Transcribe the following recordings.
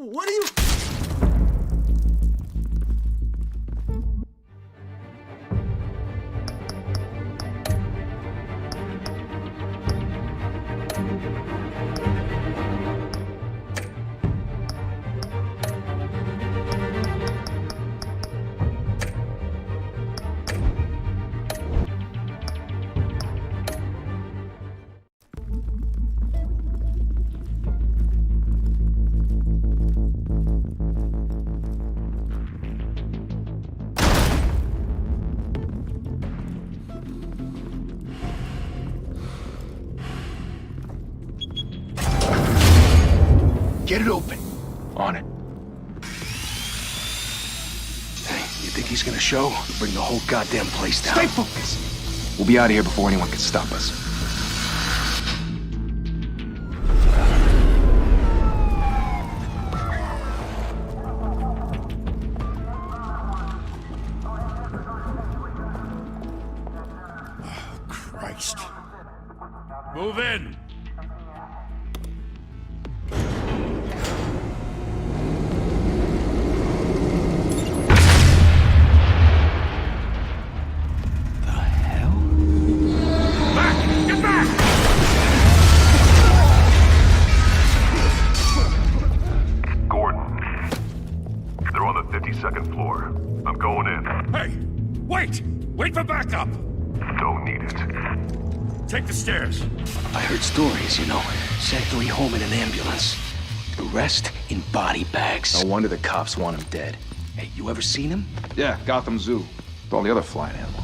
What are you... Get it open. On it. Hey, you think he's gonna show? Bring the whole goddamn place down. Stay focused! We'll be out of here before anyone can stop us. Oh, Christ. Move in! Second floor. I'm going in. Hey! Wait! Wait for backup! Don't need it. Take the stairs. I heard stories, you know. Sent 3 home in an ambulance. The rest in body bags. No wonder the cops want him dead. Hey, you ever seen him? Yeah, Gotham Zoo. With all the other flying animals.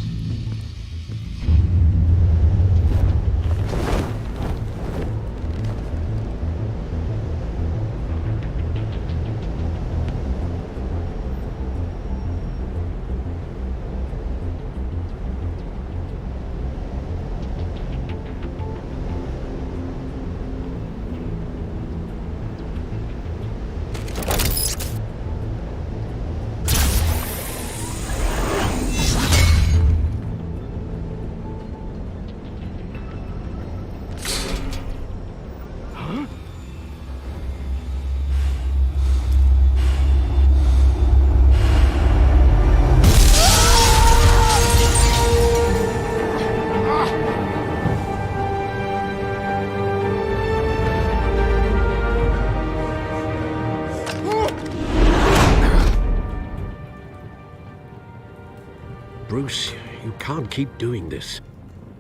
Bruce, you can't keep doing this.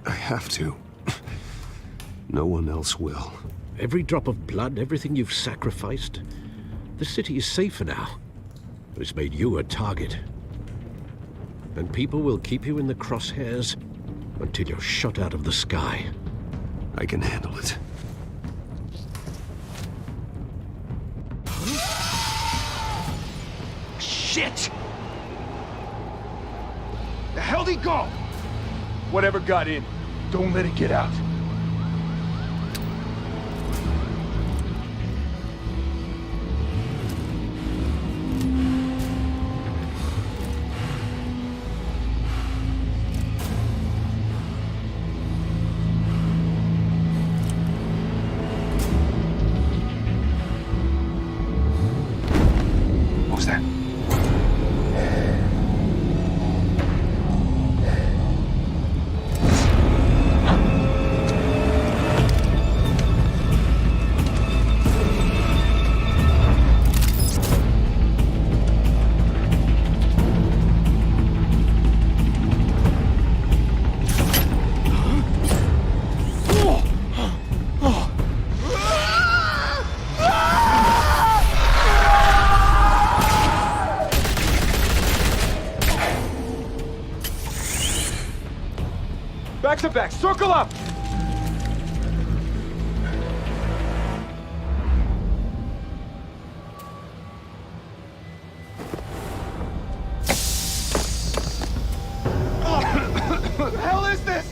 I have to. No one else will. Every drop of blood, everything you've sacrificed. The city is safer now. But it's made you a target. And people will keep you in the crosshairs until you're shot out of the sky. I can handle it. Shit! The hell'd he go? Whatever got in, don't let it get out. What was that? Back to back, circle up! What the hell is this?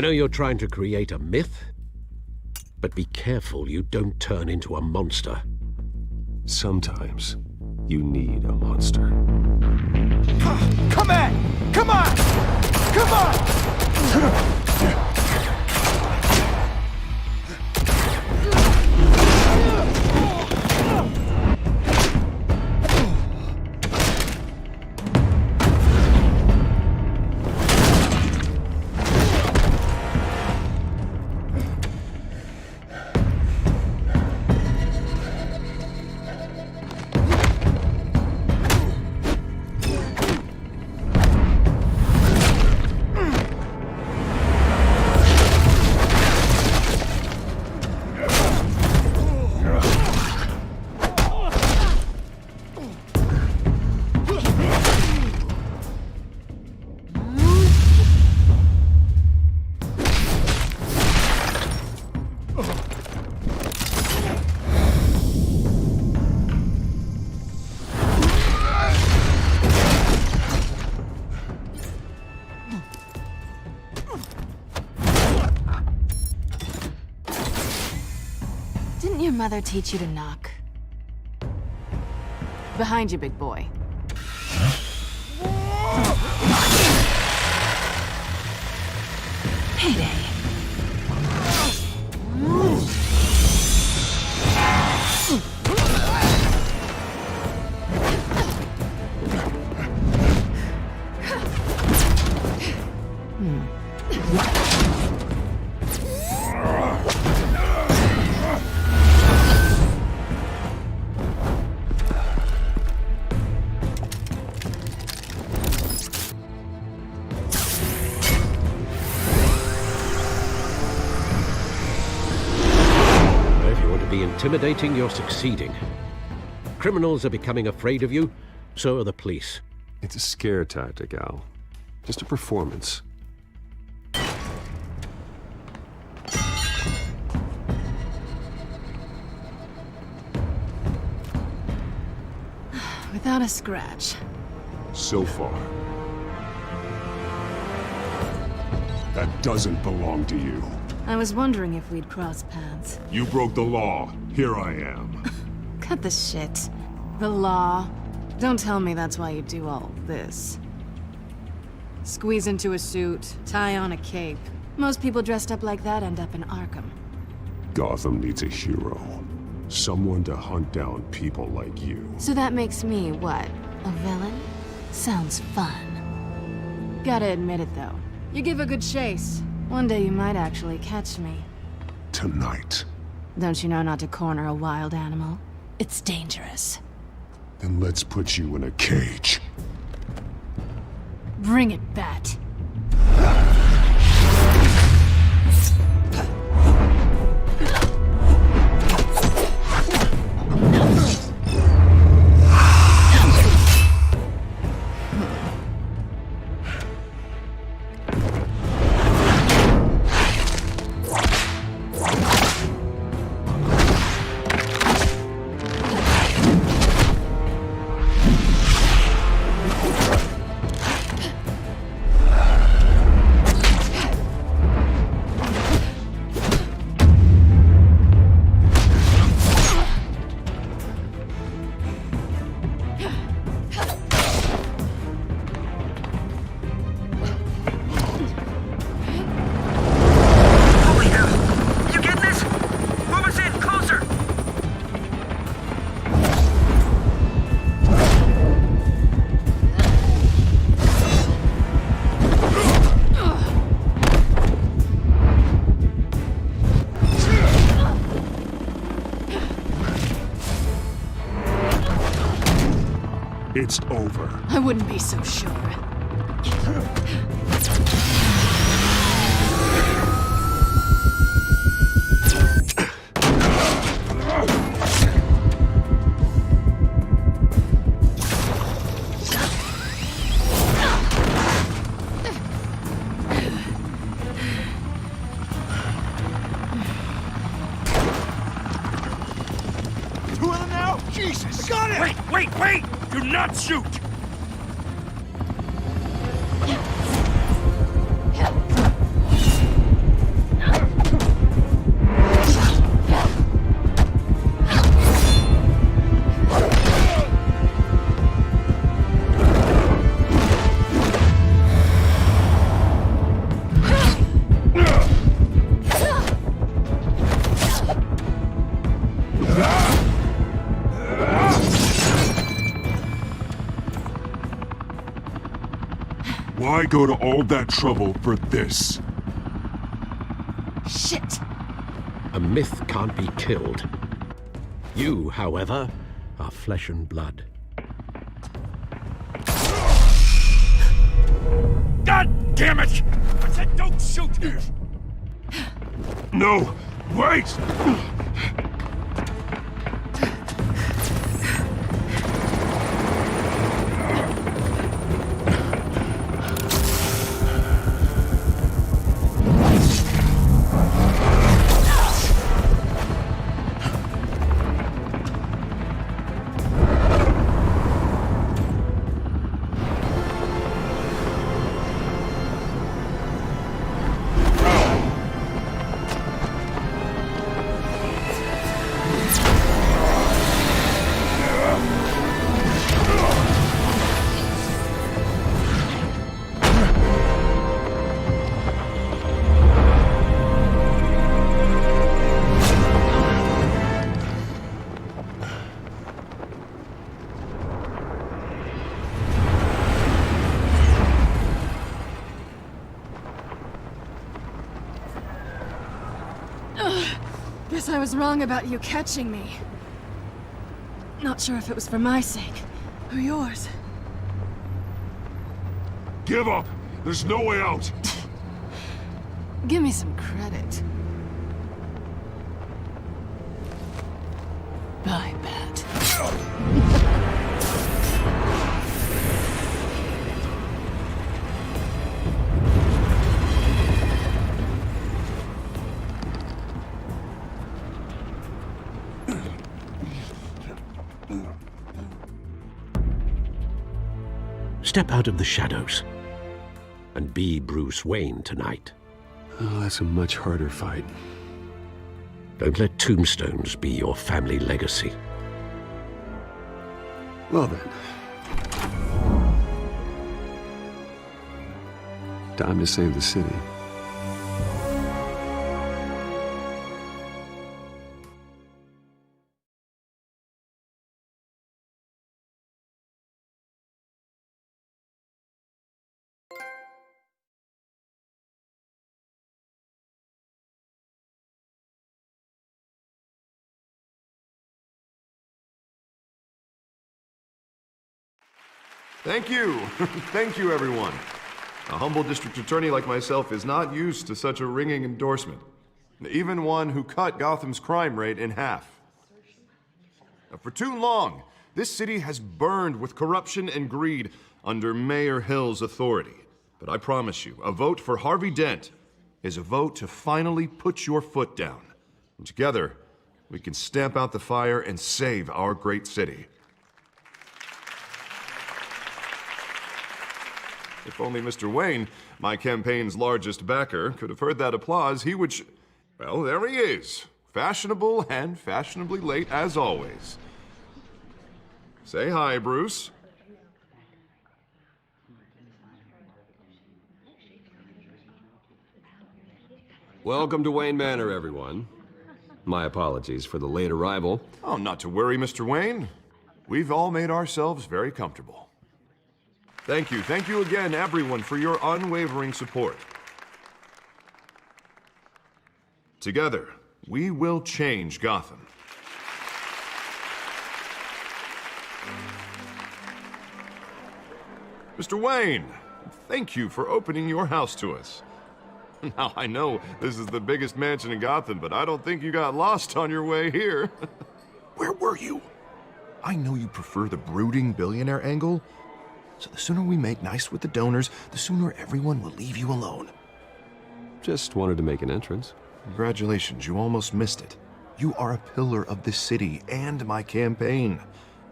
know you're trying to create a myth, but be careful you don't turn into a monster. Sometimes you need a monster. Come on! Come on! Come on! Didn't your mother teach you to knock? Behind you, big boy. Payday. Intimidating, you're succeeding. Criminals are becoming afraid of you, so are the police. It's a scare tactic, Al. Just a performance. Without a scratch. So far. That doesn't belong to you. I was wondering if we'd cross paths. You broke the law. Here I am. Cut the shit. The law. Don't tell me that's why you do all this. Squeeze into a suit, tie on a cape. Most people dressed up like that end up in Arkham. Gotham needs a hero. Someone to hunt down people like you. So that makes me, what, a villain? Sounds fun. Gotta admit it, though. You give a good chase. One day you might actually catch me. Tonight. Don't you know not to corner a wild animal? It's dangerous. Then let's put you in a cage. Bring it, Bat. It's over. I wouldn't be so sure. Two of them now? Jesus! Got it! Wait! Do not shoot! Why go to all that trouble for this? Shit! A myth can't be killed. You, however, are flesh and blood. God damn it! I said don't shoot! No! Wait! Guess I was wrong about you catching me. Not sure if it was for my sake or yours. Give up! There's no way out! Give me some credit. I bet. Step out of the shadows and be Bruce Wayne tonight. Oh, that's a much harder fight. Don't let tombstones be your family legacy. Well then. Time to save the city. Thank you. Thank you, everyone. A humble district attorney like myself is not used to such a ringing endorsement. Even one who cut Gotham's crime rate in half. For too long, this city has burned with corruption and greed under Mayor Hill's authority. But I promise you, a vote for Harvey Dent is a vote to finally put your foot down. And together, we can stamp out the fire and save our great city. If only Mr. Wayne, my campaign's largest backer, could have heard that applause, he would well, there he is. Fashionable and fashionably late as always. Say hi, Bruce. Welcome to Wayne Manor, everyone. My apologies for the late arrival. Oh, not to worry, Mr. Wayne. We've all made ourselves very comfortable. Thank you again, everyone, for your unwavering support. Together, we will change Gotham. Mr. Wayne, thank you for opening your house to us. Now, I know this is the biggest mansion in Gotham, but I don't think you got lost on your way here. Where were you? I know you prefer the brooding billionaire angle, so the sooner we make nice with the donors, the sooner everyone will leave you alone. Just wanted to make an entrance. Congratulations, you almost missed it. You are a pillar of this city and my campaign.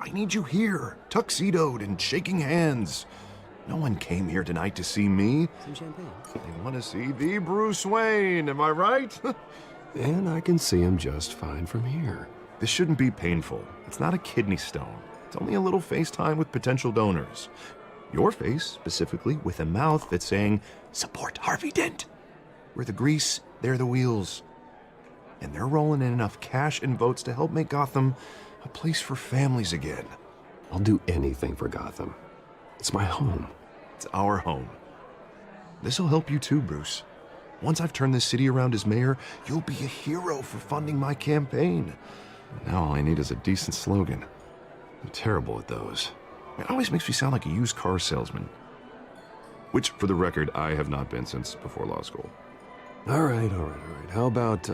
I need you here, tuxedoed and shaking hands. No one came here tonight to see me. Some champagne. They want to see the Bruce Wayne, am I right? And I can see him just fine from here. This shouldn't be painful. It's not a kidney stone. It's only a little FaceTime with potential donors. Your face, specifically, with a mouth that's saying, support Harvey Dent. We're the grease, they're the wheels. And they're rolling in enough cash and votes to help make Gotham a place for families again. I'll do anything for Gotham. It's my home. It's our home. This'll help you too, Bruce. Once I've turned this city around as mayor, you'll be a hero for funding my campaign. Now all I need is a decent slogan. I'm terrible at those. It always makes me sound like a used car salesman. Which, for the record, I have not been since before law school. All right. How about,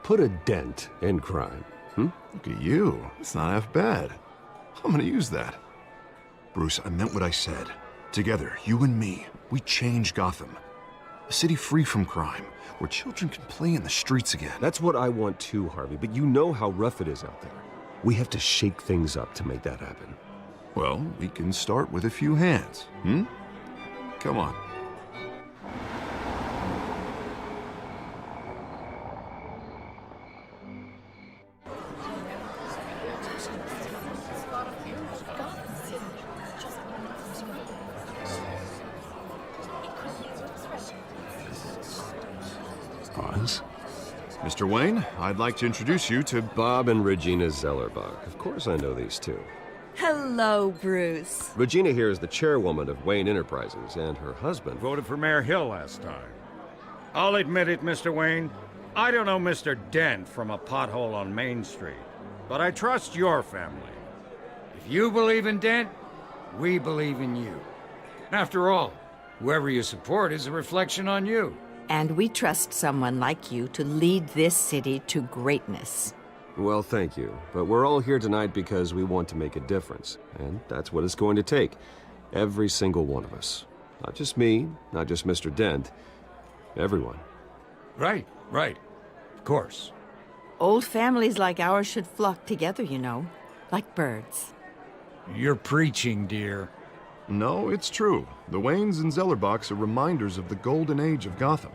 put a dent in crime? Look at you. It's not half bad. I'm gonna use that. Bruce, I meant what I said. Together, you and me, we change Gotham. A city free from crime, where children can play in the streets again. That's what I want too, Harvey, but you know how rough it is out there. We have to shake things up to make that happen. Well, we can start with a few hands, Come on. Pause. Mr. Wayne, I'd like to introduce you to Bob and Regina Zellerbach. Of course I know these two. Hello, Bruce. Regina here is the chairwoman of Wayne Enterprises, and her husband... Voted for Mayor Hill last time. I'll admit it, Mr. Wayne. I don't know Mr. Dent from a pothole on Main Street, but I trust your family. If you believe in Dent, we believe in you. After all, whoever you support is a reflection on you. And we trust someone like you to lead this city to greatness. Well, thank you. But we're all here tonight because we want to make a difference. And that's what it's going to take. Every single one of us. Not just me, not just Mr. Dent. Everyone. Right. Of course. Old families like ours should flock together, you know, like birds. You're preaching, dear. No, it's true. The Waynes and Zellerbachs are reminders of the golden age of Gotham.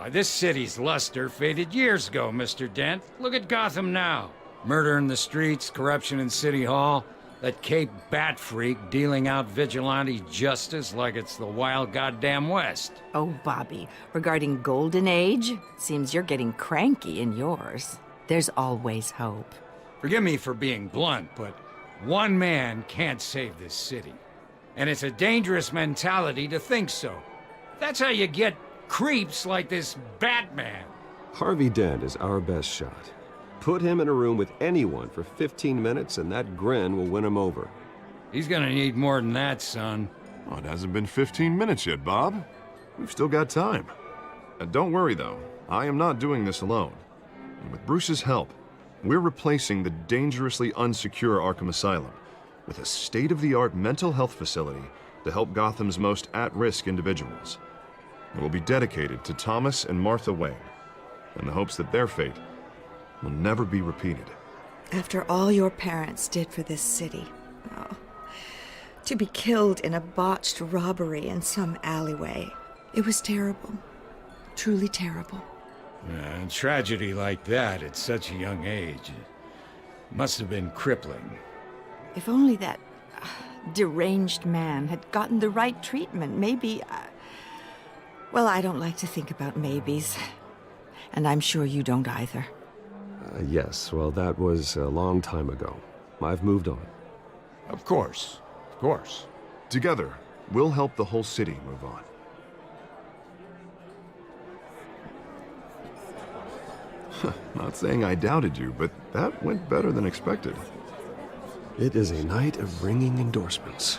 This city's luster faded years ago, Mr. Dent. Look at Gotham now. Murder in the streets, corruption in City Hall, that Cape Bat freak dealing out vigilante justice like it's the wild goddamn West. Oh, Bobby, regarding Golden Age, seems you're getting cranky in yours. There's always hope. Forgive me for being blunt, but one man can't save this city. And it's a dangerous mentality to think so. That's how you get creeps like this Batman. Harvey Dent is our best shot. Put him in a room with anyone for 15 minutes and that grin will win him over. He's gonna need more than that, son. Oh, it hasn't been 15 minutes yet, Bob. We've still got time. Don't worry, though. I am not doing this alone. And with Bruce's help, we're replacing the dangerously unsecure Arkham Asylum with a state-of-the-art mental health facility to help Gotham's most at-risk individuals. It will be dedicated to Thomas and Martha Wayne, in the hopes that their fate will never be repeated. After all your parents did for this city, to be killed in a botched robbery in some alleyway, it was terrible. Truly terrible. A tragedy like that at such a young age must have been crippling. If only that deranged man had gotten the right treatment, maybe... Well, I don't like to think about maybes. And I'm sure you don't either. Yes, well, that was a long time ago. I've moved on. Of course. Together, we'll help the whole city move on. Not saying I doubted you, but that went better than expected. It is a night of ringing endorsements.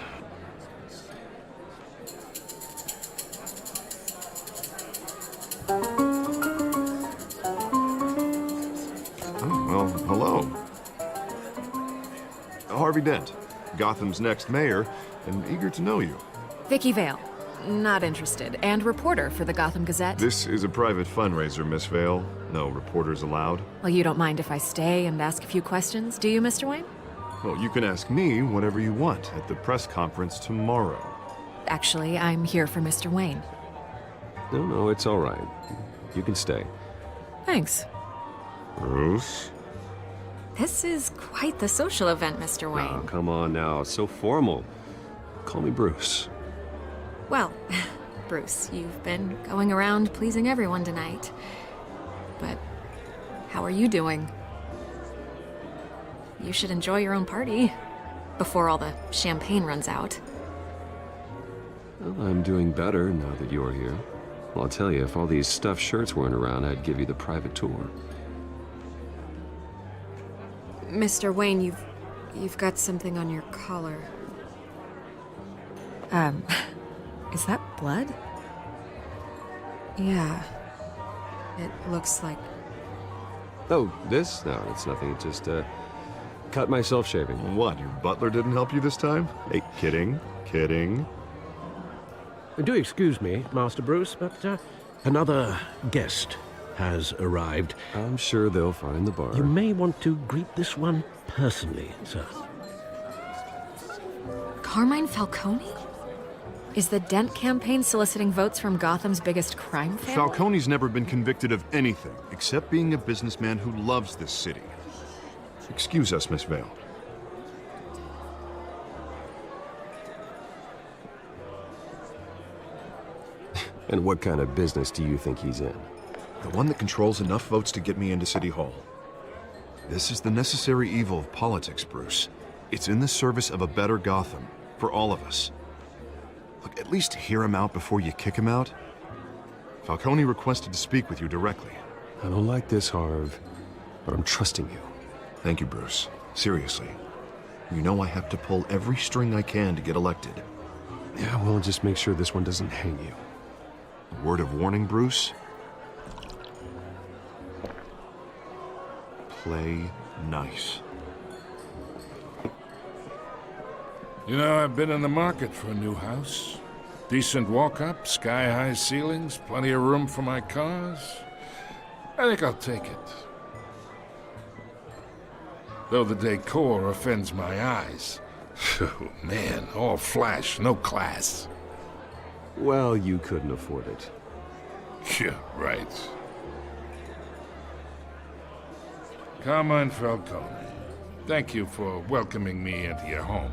Well, hello. Harvey Dent, Gotham's next mayor, and eager to know you. Vicky Vale. Not interested. And reporter for the Gotham Gazette. This is a private fundraiser, Miss Vale. No reporters allowed. Well, you don't mind if I stay and ask a few questions, do you, Mr. Wayne? Well, you can ask me whatever you want at the press conference tomorrow. Actually, I'm here for Mr. Wayne. No, it's all right. You can stay. Thanks. Bruce? This is quite the social event, Mr. Wayne. Oh, come on now. It's so formal. Call me Bruce. Well, Bruce, you've been going around pleasing everyone tonight. But how are you doing? You should enjoy your own party before all the champagne runs out. Well, I'm doing better now that you're here. Well, I'll tell you, if all these stuffed shirts weren't around, I'd give you the private tour. Mr. Wayne, you've got something on your collar. Is that blood? Yeah. It looks like... Oh, this? No, it's nothing. It just, cut myself shaving. What, your butler didn't help you this time? Hey, kidding. Do excuse me, Master Bruce, but another guest has arrived. I'm sure they'll find the bar. You may want to greet this one personally, sir. Carmine Falcone? Is the Dent campaign soliciting votes from Gotham's biggest crime family? Falcone's never been convicted of anything, except being a businessman who loves this city. Excuse us, Miss Vale. And what kind of business do you think he's in? The one that controls enough votes to get me into City Hall. This is the necessary evil of politics, Bruce. It's in the service of a better Gotham, for all of us. Look, at least hear him out before you kick him out. Falcone requested to speak with you directly. I don't like this, Harv, but I'm trusting you. Thank you, Bruce. Seriously. You know I have to pull every string I can to get elected. Yeah, well, just make sure this one doesn't hang you. Word of warning, Bruce? Play nice. You know, I've been in the market for a new house. Decent walk-up, sky-high ceilings, plenty of room for my cars. I think I'll take it. Though the decor offends my eyes. Oh, man, all flash, no class. Well, you couldn't afford it. Yeah, right. Carmine Falcone, thank you for welcoming me into your home.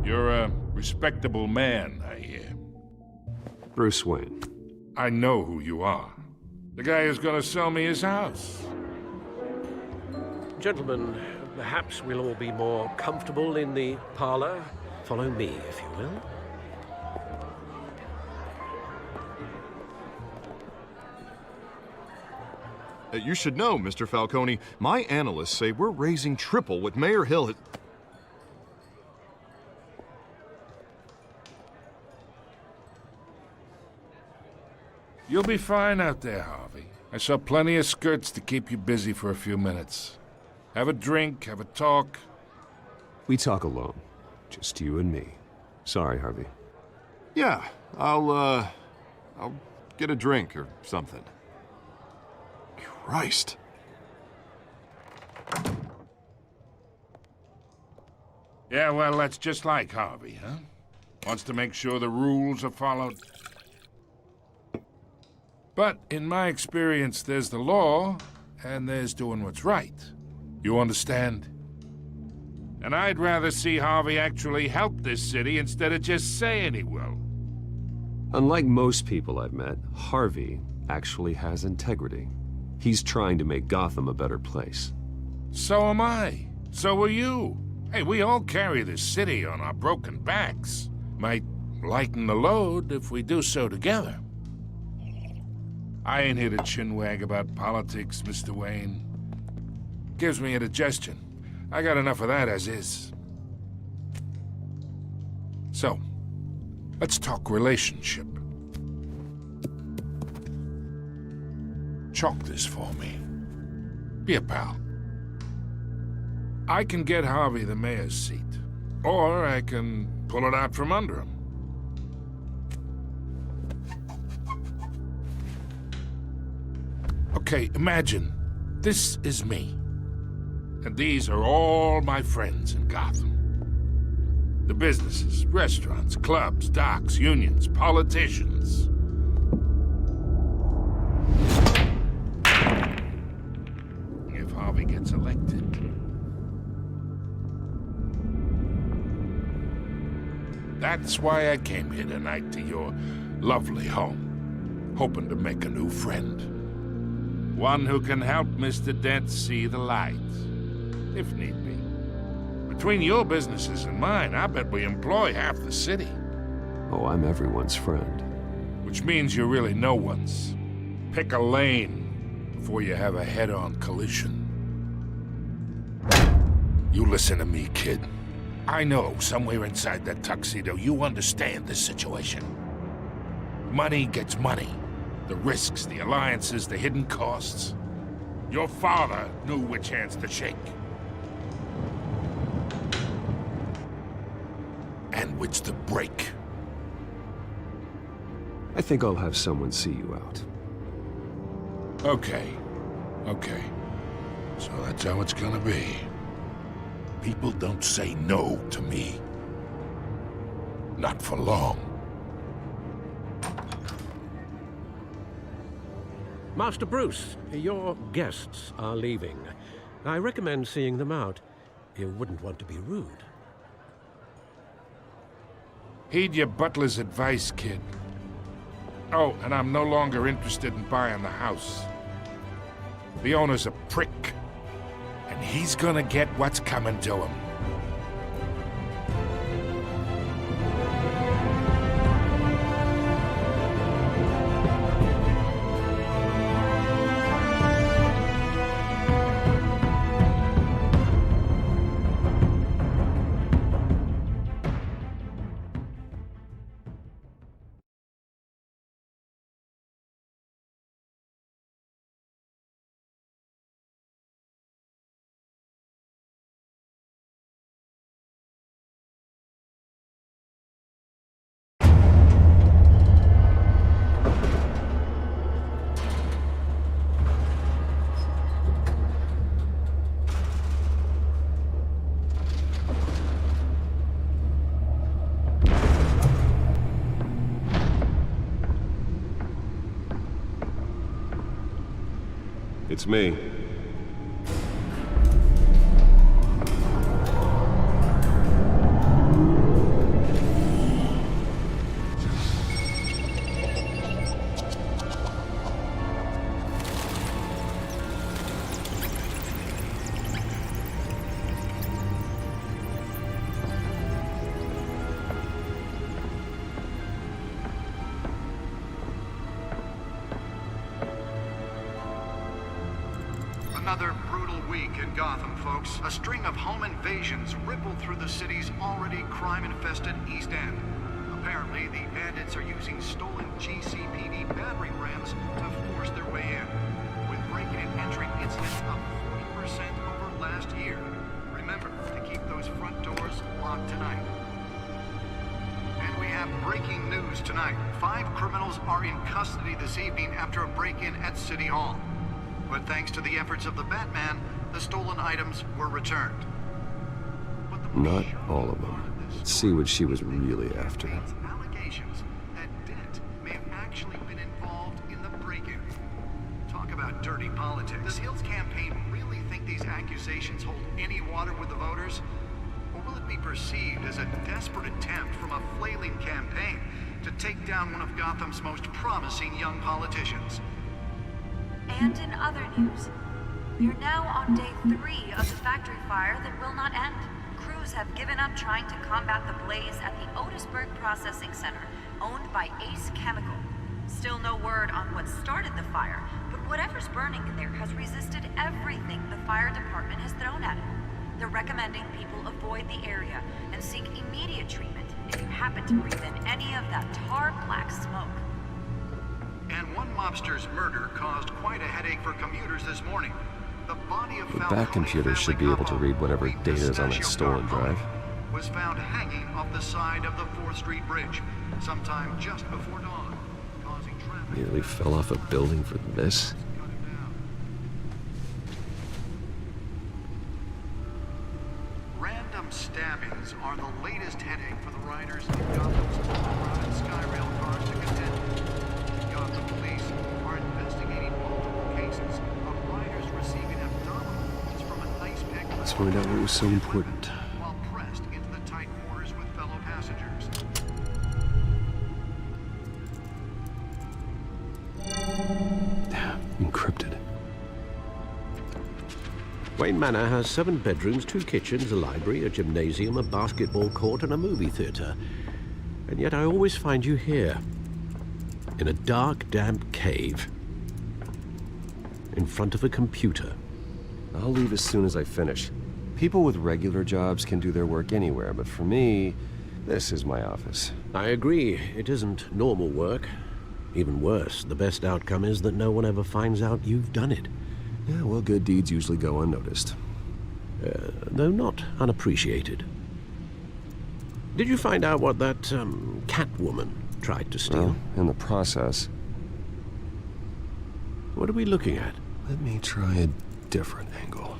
You're a respectable man, I hear. Bruce Wayne. I know who you are. The guy who's gonna sell me his house. Gentlemen, perhaps we'll all be more comfortable in the parlor. Follow me, if you will. You should know, Mr. Falcone, my analysts say we're raising triple what Mayor Hill has... You'll be fine out there, Harvey. I saw plenty of skirts to keep you busy for a few minutes. Have a drink, have a talk. We talk alone. Just you and me. Sorry, Harvey. Yeah, I'll get a drink or something. Christ. Yeah, well, that's just like Harvey, huh? Wants to make sure the rules are followed. But in my experience, there's the law, and there's doing what's right. You understand? And I'd rather see Harvey actually help this city instead of just saying he will. Unlike most people I've met, Harvey actually has integrity. He's trying to make Gotham a better place. So am I. So are you. Hey, we all carry this city on our broken backs. Might lighten the load if we do so together. I ain't here to chinwag about politics, Mr. Wayne. Gives me indigestion. I got enough of that as is. So, let's talk relationship. Chalk this for me. Be a pal. I can get Harvey the mayor's seat, or I can pull it out from under him. Okay, imagine this is me. And these are all my friends in Gotham. The businesses, restaurants, clubs, docks, unions, politicians. If Harvey gets elected. That's why I came here tonight to your lovely home, hoping to make a new friend. One who can help Mr. Dent see the light. if need be. Between your businesses and mine, I bet we employ half the city. Oh, I'm everyone's friend. Which means you're really no one's. Pick a lane before you have a head-on collision. You listen to me, kid. I know somewhere inside that tuxedo you understand this situation. Money gets money. The risks, the alliances, the hidden costs. Your father knew which hands to shake. And which to break. I think I'll have someone see you out. Okay. So that's how it's gonna be. People don't say no to me. Not for long. Master Bruce, your guests are leaving. I recommend seeing them out. You wouldn't want to be rude. Heed your butler's advice, kid. Oh, and I'm no longer interested in buying the house. The owner's a prick, and he's gonna get what's coming to him. It's me. Another brutal week in Gotham, folks. A string of home invasions rippled through the city's already crime-infested East End. Apparently, the bandits are using stolen GCPD battering rams to force their way in, with break-in and entry incidents up 40% over last year. Remember to keep those front doors locked tonight. And we have breaking news tonight. 5 criminals are in custody this evening after a break-in at City Hall. But thanks to the efforts of the Batman, the stolen items were returned. Not all of them. Let's see what she was really after. Allegations that Dent may have actually been involved in the break-in. Talk about dirty politics. Does Hill's campaign really think these accusations hold any water with the voters? Or will it be perceived as a desperate attempt from a flailing campaign to take down one of Gotham's most promising young politicians? And in other news, we are now on day 3 of the factory fire that will not end. Crews have given up trying to combat the blaze at the Otisburg Processing Center, owned by Ace Chemical. Still no word on what started the fire, but whatever's burning in there has resisted everything the fire department has thrown at it. They're recommending people avoid the area and seek immediate treatment if you happen to breathe in any of that tar black smoke. And one mobster's murder caused quite a headache for commuters this morning. The body of The back computer should be able to read whatever data is on that stolen drive. Was found hanging off the side of the 4th Street Bridge sometime just before dawn, causing traffic. Nearly fell off a building for this? Random stabbings are the latest headache for the riders in Gotham's crowded Skyrail cars to contend with. Gotham police are investigating multiple cases of riders receiving abdominal wounds from an ice pick. Let's find out what was so important. While pressed into the tight quarters with fellow passengers. Encrypted. Wayne Manor has 7 bedrooms, 2 kitchens, a library, a gymnasium, a basketball court, and a movie theater. And yet I always find you here, in a dark, damp cave, in front of a computer. I'll leave as soon as I finish. People with regular jobs can do their work anywhere, but for me, this is my office. I agree. It isn't normal work. Even worse, the best outcome is that no one ever finds out you've done it. Yeah, well, good deeds usually go unnoticed. Though not unappreciated. Did you find out what that, Catwoman tried to steal? Well, in the process. What are we looking at? Let me try a different angle.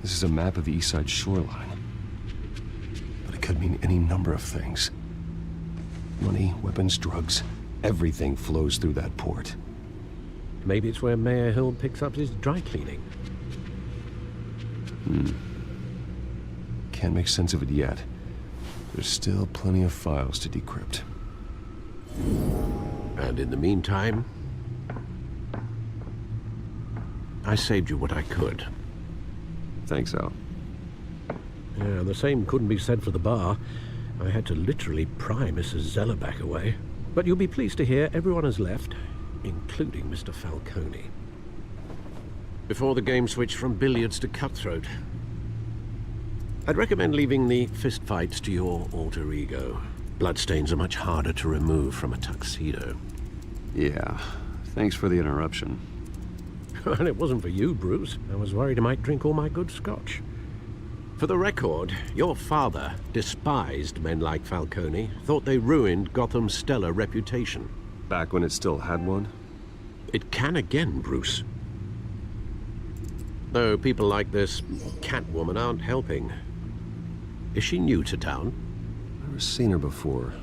This is a map of the East Side shoreline. But it could mean any number of things. Money, weapons, drugs, everything flows through that port. Maybe it's where Mayor Hill picks up his dry cleaning. Can't make sense of it yet. There's still plenty of files to decrypt. And in the meantime, I saved you what I could. Thanks, Al. Yeah, the same couldn't be said for the bar. I had to literally pry Mrs. Zellerback away. But you'll be pleased to hear everyone has left, including Mr. Falcone. Before the game switched from billiards to cutthroat. I'd recommend leaving the fistfights to your alter ego. Bloodstains are much harder to remove from a tuxedo. Yeah, thanks for the interruption. Well, it wasn't for you, Bruce. I was worried I might drink all my good scotch. For the record, your father despised men like Falcone, thought they ruined Gotham's stellar reputation. Back when it still had one? It can again, Bruce. Though people like this Catwoman aren't helping. Is she new to town? Never seen her before.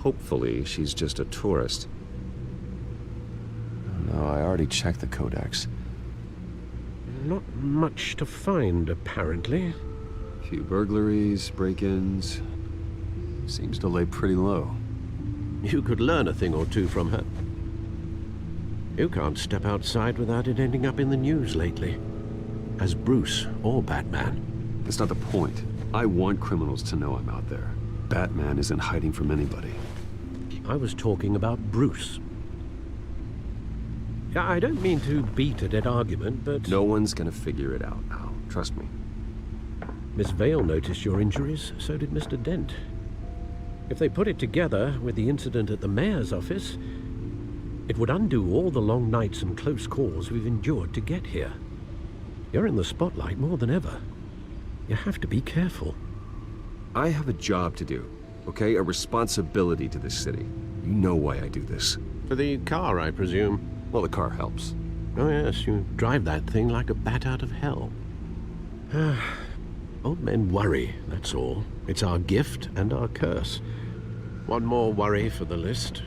Hopefully, she's just a tourist. No, I already checked the codex. Not much to find, apparently. Few burglaries, break-ins. Seems to lay pretty low. You could learn a thing or two from her. You can't step outside without it ending up in the news lately. As Bruce or Batman. That's not the point. I want criminals to know I'm out there. Batman isn't hiding from anybody. I was talking about Bruce. I don't mean to beat a dead argument, but... No one's gonna figure it out, Al. Trust me. Miss Vale noticed your injuries, so did Mr. Dent. If they put it together with the incident at the mayor's office, it would undo all the long nights and close calls we've endured to get here. You're in the spotlight more than ever. You have to be careful. I have a job to do, okay? A responsibility to this city. You know why I do this. For the car, I presume. Well, the car helps. Oh yes, you drive that thing like a bat out of hell. Old men worry, that's all. It's our gift and our curse. One more worry for the list.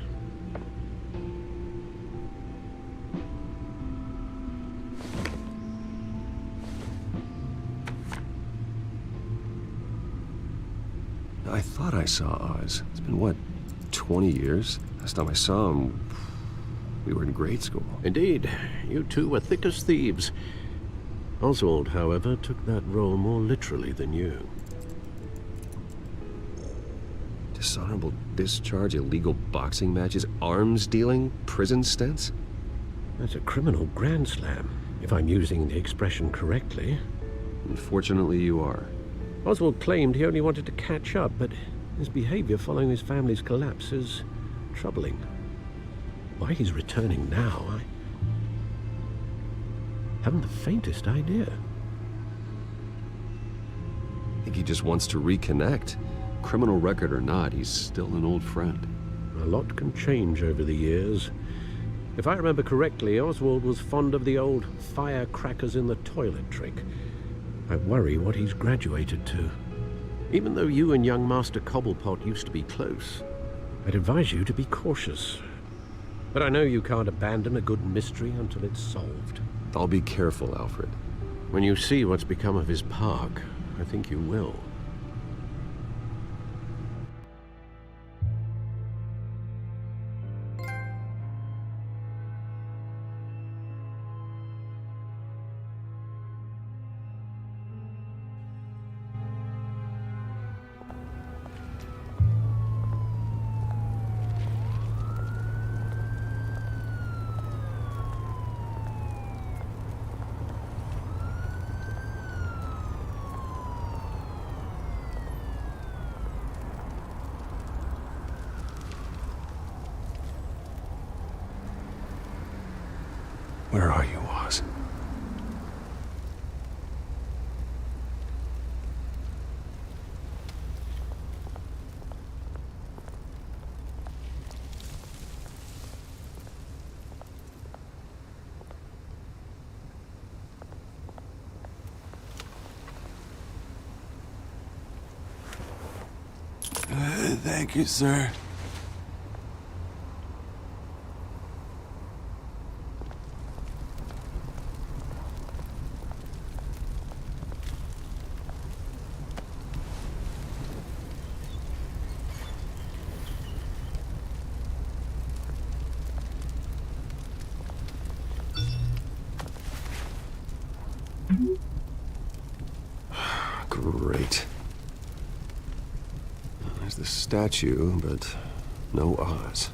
I thought I saw Oz. It's been, what, 20 years? Last time I saw him, we were in grade school. Indeed. You two were thick as thieves. Oswald, however, took that role more literally than you. Dishonorable discharge, illegal boxing matches, arms dealing, prison stints? That's a criminal grand slam, if I'm using the expression correctly. Unfortunately, you are. Oswald claimed he only wanted to catch up, but his behavior following his family's collapse is troubling. Why he's returning now, I haven't the faintest idea. I think he just wants to reconnect. Criminal record or not, he's still an old friend. A lot can change over the years. If I remember correctly, Oswald was fond of the old firecrackers in the toilet trick. I worry what he's graduated to. Even though you and young Master Cobblepot used to be close, I'd advise you to be cautious. But I know you can't abandon a good mystery until it's solved. I'll be careful, Alfred. When you see what's become of his park, I think you will. Where are you, Oz? Thank you, sir. Great. There's the statue, but no Oz.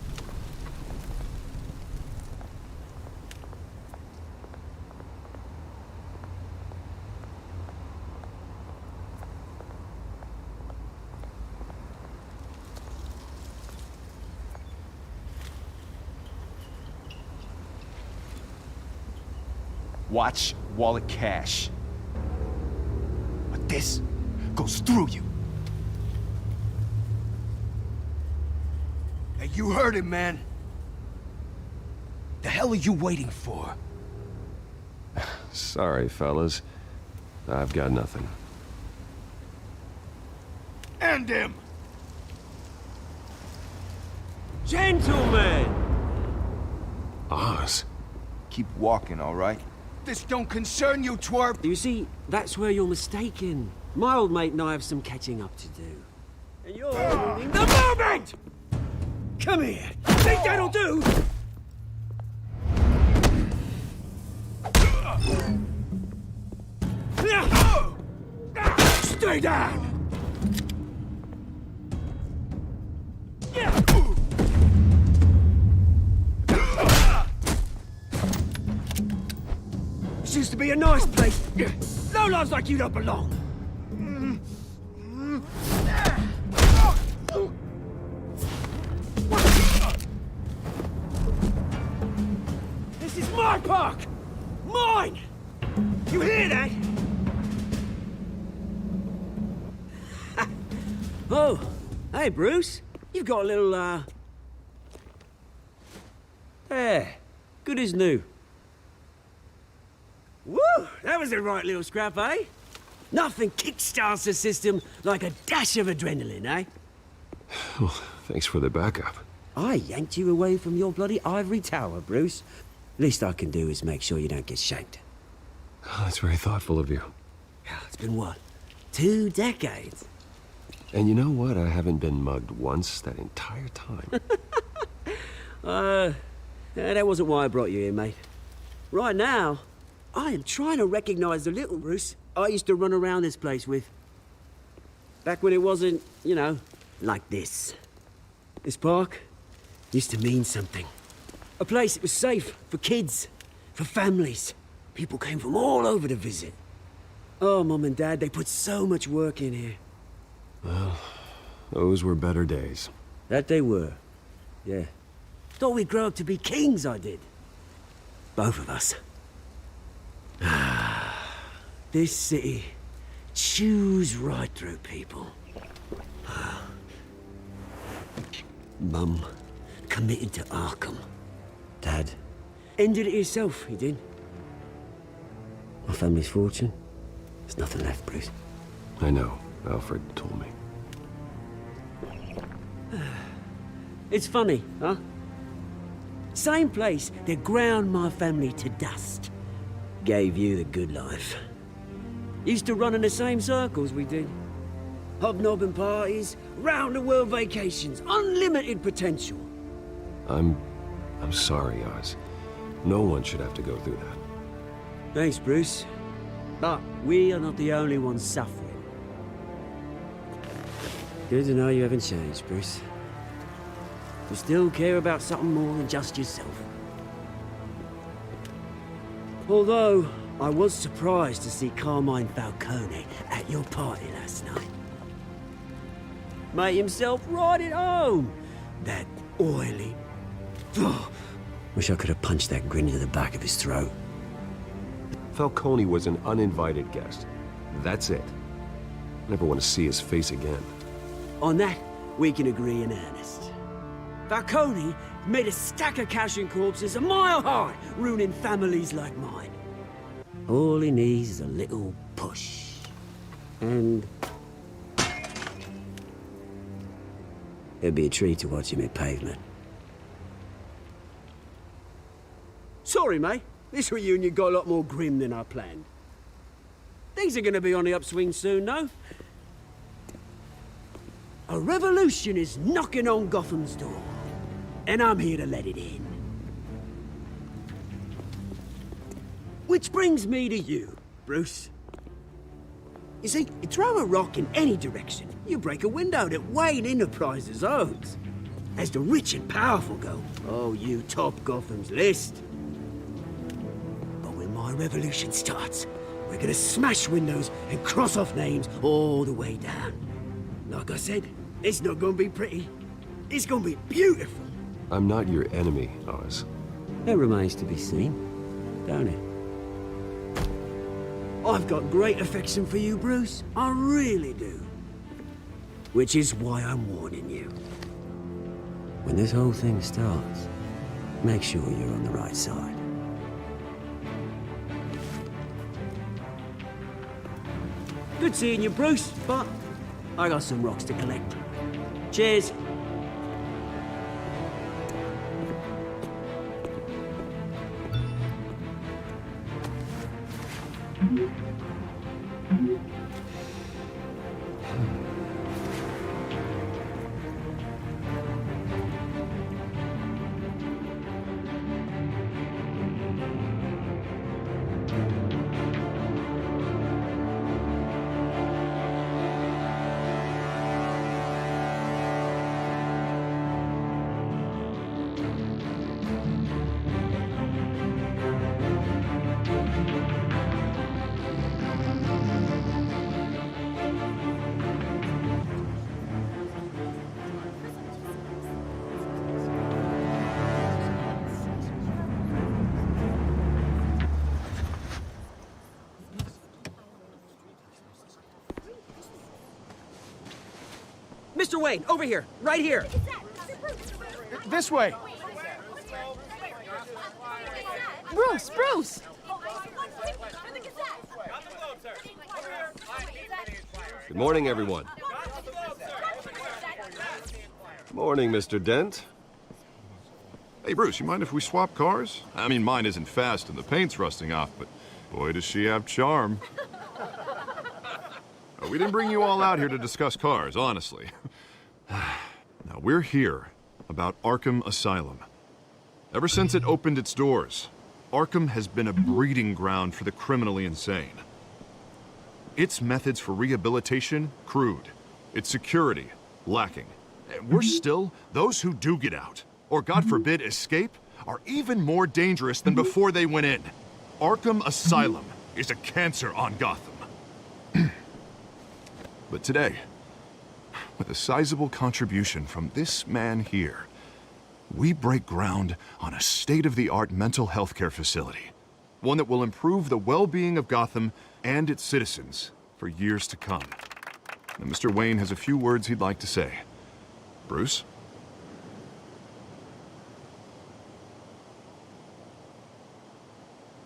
Watch wallet cash. But this goes through you. Hey, you heard him, man. The hell are you waiting for? Sorry, fellas. I've got nothing. End him! Gentlemen! Oz? Keep walking, all right? This don't concern you, twerp! You see, that's where you're mistaken. My old mate and I have some catching up to do. And you're ruining the moment! Come here! Think that'll do? Stay down! This used to be a nice place. No lives like you don't belong. This is my park! Mine! You hear that? Oh, hey, Bruce. You've got a little, There. Good as new. Woo! That was a right little scrap, eh? Nothing kickstarts the system like a dash of adrenaline, eh? Well, thanks for the backup. I yanked you away from your bloody ivory tower, Bruce. Least I can do is make sure you don't get shanked. Oh, that's very thoughtful of you. It's been what? 2 decades? And you know what? I haven't been mugged once that entire time. That wasn't why I brought you here, mate. Right now, I am trying to recognize the little Bruce I used to run around this place with. Back when it wasn't, you know, like this. This park used to mean something. A place that was safe for kids, for families. People came from all over to visit. Oh, Mum and Dad, they put so much work in here. Well, those were better days. That they were, yeah. Thought we'd grow up to be kings, I did. Both of us. This city chews right through people. Mum committed to Arkham. Dad ended it himself, he did. My family's fortune, there's nothing left, Bruce. I know. Alfred told me. It's funny, huh? Same place that ground my family to dust. Gave you the good life. Used to run in the same circles we did. Hobnobbing parties, round-the-world vacations, unlimited potential. I'm sorry, Oz. No one should have to go through that. Thanks, Bruce. But we are not the only ones suffering. Good to know you haven't changed, Bruce. You still care about something more than just yourself. Although, I was surprised to see Carmine Falcone at your party last night. Made himself right at home. That oily... Wish I could have punched that grin into the back of his throat. Falcone was an uninvited guest. That's it. Never want to see his face again. On that, we can agree in earnest. Falcone made a stack of cash and corpses a mile high, ruining families like mine. All he needs is a little push. And... it'd be a treat to watch him hit pavement. Sorry, mate. This reunion got a lot more grim than I planned. Things are gonna be on the upswing soon, though. A revolution is knocking on Gotham's door. And I'm here to let it in. Which brings me to you, Bruce. You see, you throw a rock in any direction, you break a window that Wayne Enterprises owns. As the rich and powerful go, oh, you top Gotham's list. But when my revolution starts, we're gonna smash windows and cross off names all the way down. Like I said, it's not gonna be pretty. It's gonna be beautiful. I'm not your enemy, Oz. That remains to be seen, don't it? I've got great affection for you, Bruce. I really do. Which is why I'm warning you. When this whole thing starts, make sure you're on the right side. Good seeing you, Bruce, but I got some rocks to collect. Cheers. Mr. Wayne, over here, right here. This way. Bruce, Bruce! Good morning, everyone. Morning, Mr. Dent. Hey, Bruce, you mind if we swap cars? I mean, mine isn't fast and the paint's rusting off, but boy, does she have charm. We didn't bring you all out here to discuss cars, honestly. Now, we're here about Arkham Asylum. Ever since it opened its doors, Arkham has been a breeding ground for the criminally insane. Its methods for rehabilitation, crude. Its security, lacking. Worse still, those who do get out, or God forbid, escape, are even more dangerous than before they went in. Arkham Asylum is a cancer on Gotham. But today, with a sizable contribution from this man here, we break ground on a state-of-the-art mental health care facility. One that will improve the well-being of Gotham and its citizens for years to come. Now, Mr. Wayne has a few words he'd like to say. Bruce?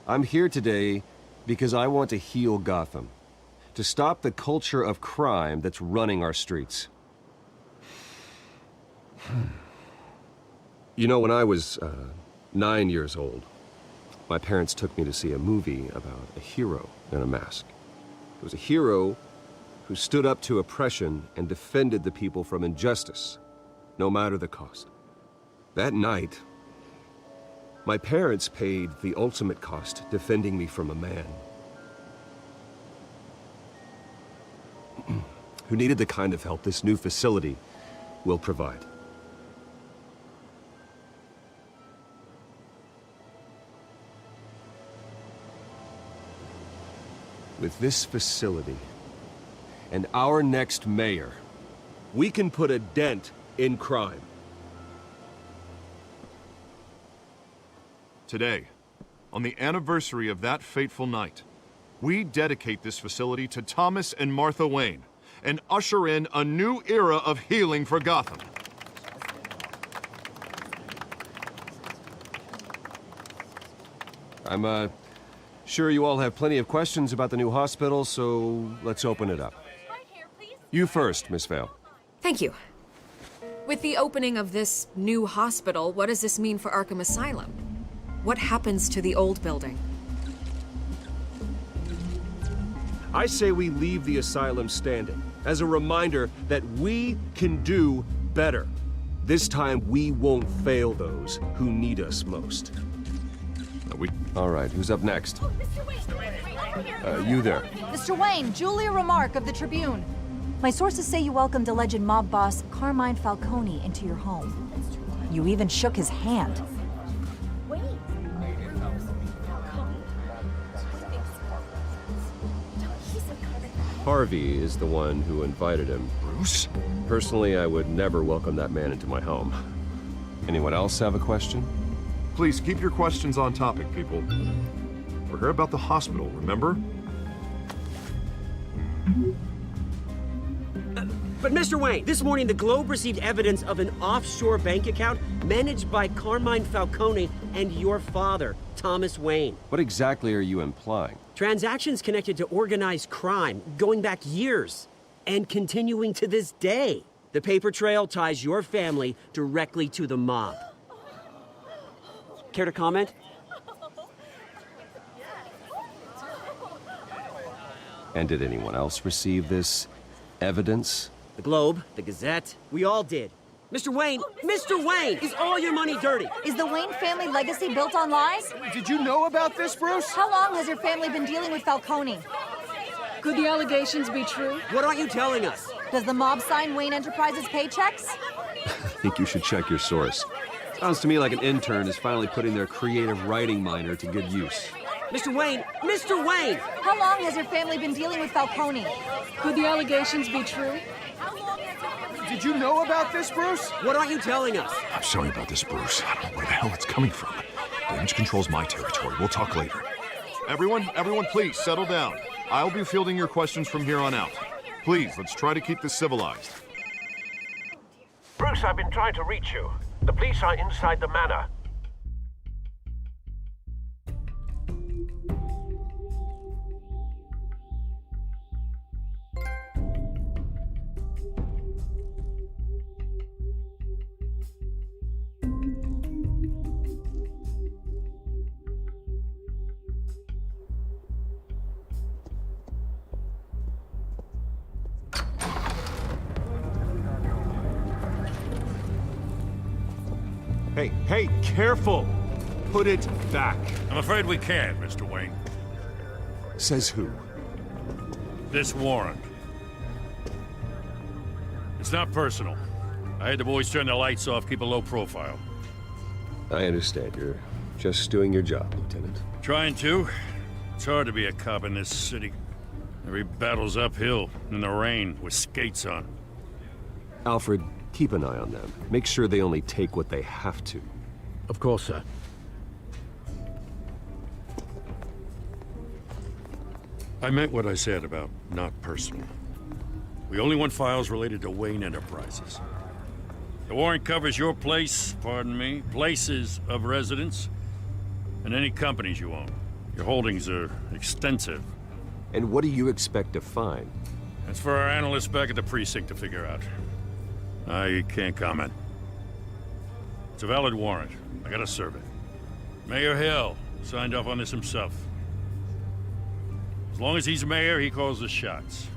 I'm here today because I want to heal Gotham. To to stop the culture of crime that's running our streets. You know, when I was 9 years old, my parents took me to see a movie about a hero in a mask. It was a hero who stood up to oppression and defended the people from injustice, no matter the cost. That night, my parents paid the ultimate cost defending me from a man who needed the kind of help this new facility will provide. With this facility and our next mayor, we can put a dent in crime. Today, on the anniversary of that fateful night, we dedicate this facility to Thomas and Martha Wayne and usher in a new era of healing for Gotham. I'm sure you all have plenty of questions about the new hospital, so let's open it up. You first, Miss Vale. Thank you. With the opening of this new hospital, what does this mean for Arkham Asylum? What happens to the old building? I say we leave the asylum standing as a reminder that we can do better. This time, we won't fail those who need us most. All right, who's up next? You there. Mr. Wayne, Julia Remark of the Tribune. My sources say you welcomed alleged mob boss Carmine Falcone into your home. You even shook his hand. Harvey is the one who invited him. Bruce? Personally, I would never welcome that man into my home. Anyone else have a question? Please keep your questions on topic, people. We're here about the hospital, remember? But Mr. Wayne, this morning the Globe received evidence of an offshore bank account managed by Carmine Falcone and your father, Thomas Wayne. What exactly are you implying? Transactions connected to organized crime going back years and continuing to this day. The paper trail ties your family directly to the mob. Care to comment? And did anyone else receive this evidence? The Globe, the Gazette, we all did. Mr. Wayne, is all your money dirty? Is the Wayne family legacy built on lies? Did you know about this, Bruce? How long has your family been dealing with Falcone? Could the allegations be true? What aren't you telling us? Does the mob sign Wayne Enterprises paychecks? I think you should check your source. Sounds to me like an intern is finally putting their creative writing minor to good use. Mr. Wayne! How long has your family been dealing with Falcone? Could the allegations be true? Did you know about this, Bruce? What aren't you telling us? I'm sorry about this, Bruce. I don't know where the hell it's coming from. Damage control's my territory. We'll talk later. Everyone, please, settle down. I'll be fielding your questions from here on out. Please, let's try to keep this civilized. Bruce, I've been trying to reach you. The police are inside the manor. Hey, careful! Put it back. I'm afraid we can't, Mr. Wayne. Says who? This warrant. It's not personal. I had the boys turn the lights off, keep a low profile. I understand. You're just doing your job, Lieutenant. Trying to. It's hard to be a cop in this city. Every battle's uphill, in the rain, with skates on. Alfred, keep an eye on them. Make sure they only take what they have to. Of course, sir. I meant what I said about not personal. We only want files related to Wayne Enterprises. The warrant covers your place, pardon me, places of residence, and any companies you own. Your holdings are extensive. And what do you expect to find? That's for our analysts back at the precinct to figure out. I can't comment. It's a valid warrant. I gotta serve it. Mayor Hill signed off on this himself. As long as he's mayor, he calls the shots.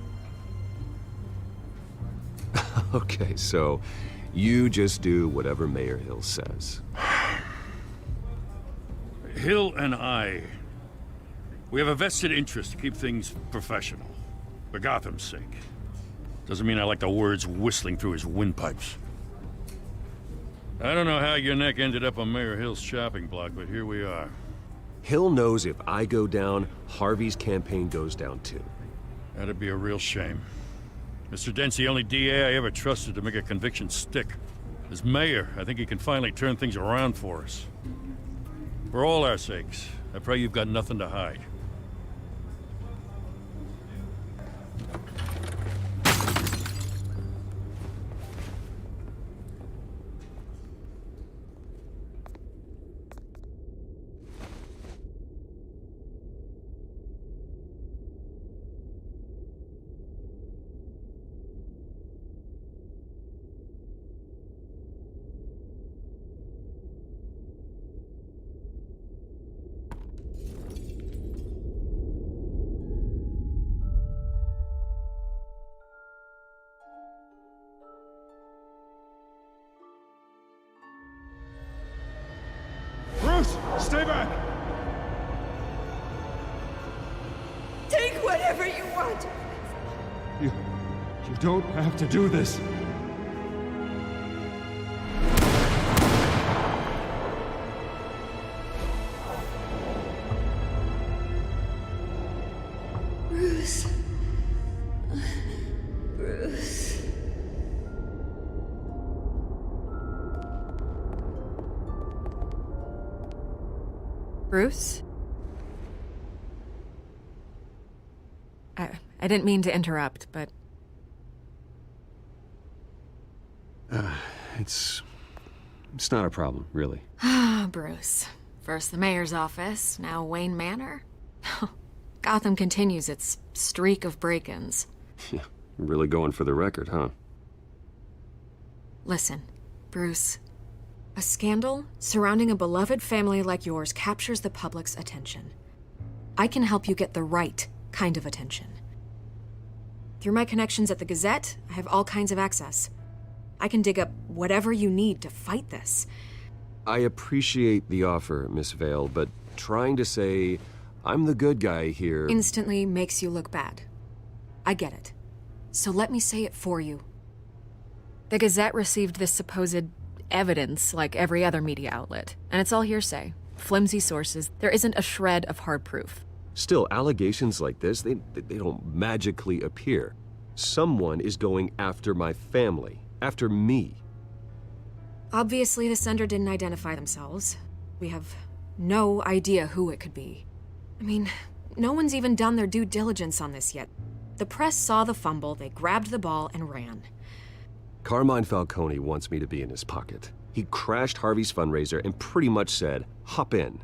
Okay, so you just do whatever Mayor Hill says. Hill and we have a vested interest to keep things professional. For Gotham's sake. Doesn't mean I like the words whistling through his windpipes. I don't know how your neck ended up on Mayor Hill's chopping block, but here we are. Hill knows if I go down, Harvey's campaign goes down too. That'd be a real shame. Mr. Dent's the only DA I ever trusted to make a conviction stick. As mayor, I think he can finally turn things around for us. For all our sakes, I pray you've got nothing to hide. Bruce, stay back! Take whatever you want. You don't have to do this. Bruce. Bruce. Bruce? I didn't mean to interrupt, but... It's not a problem, really. Ah, Bruce. First the mayor's office, now Wayne Manor. Gotham continues its streak of break-ins. Yeah, you're really going for the record, huh? Listen, Bruce. A scandal surrounding a beloved family like yours captures the public's attention. I can help you get the right kind of attention. Through my connections at the Gazette, I have all kinds of access. I can dig up whatever you need to fight this. I appreciate the offer, Miss Vale, but trying to say I'm the good guy here... Instantly makes you look bad. I get it. So let me say it for you. The Gazette received this supposed evidence like every other media outlet, and it's all hearsay. Flimsy sources. There isn't a shred of hard proof. Still, allegations like this, they don't magically appear. Someone is going after my family, after me. Obviously, the sender didn't identify themselves. We have no idea who it could be. I mean, no one's even done their due diligence on this yet. The press saw the fumble, they grabbed the ball and ran. Carmine Falcone wants me to be in his pocket. He crashed Harvey's fundraiser and pretty much said, hop in.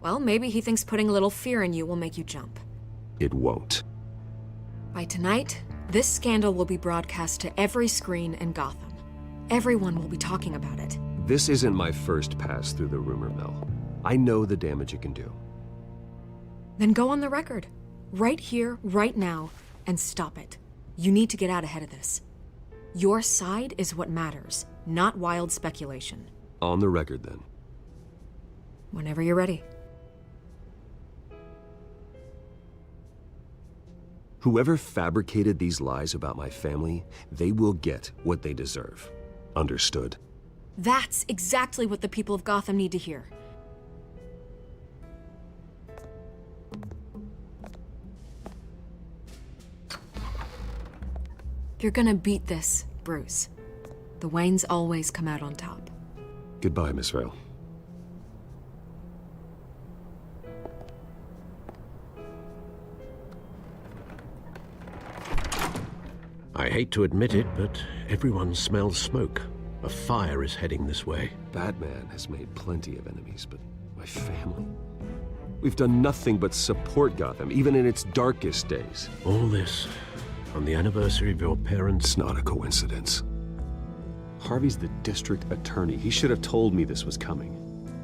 Well, maybe he thinks putting a little fear in you will make you jump. It won't. By tonight, this scandal will be broadcast to every screen in Gotham. Everyone will be talking about it. This isn't my first pass through the rumor mill. I know the damage it can do. Then go on the record. Right here, right now, and stop it. You need to get out ahead of this. Your side is what matters, not wild speculation. On the record, then. Whenever you're ready. Whoever fabricated these lies about my family, they will get what they deserve. Understood? That's exactly what the people of Gotham need to hear. You're gonna beat this, Bruce. The Waynes always come out on top. Goodbye, Miss Vale. I hate to admit it, but everyone smells smoke. A fire is heading this way. Batman has made plenty of enemies, but my family... We've done nothing but support Gotham, even in its darkest days. All this on the anniversary of your parents'... It's not a coincidence. Harvey's the district attorney. He should have told me this was coming.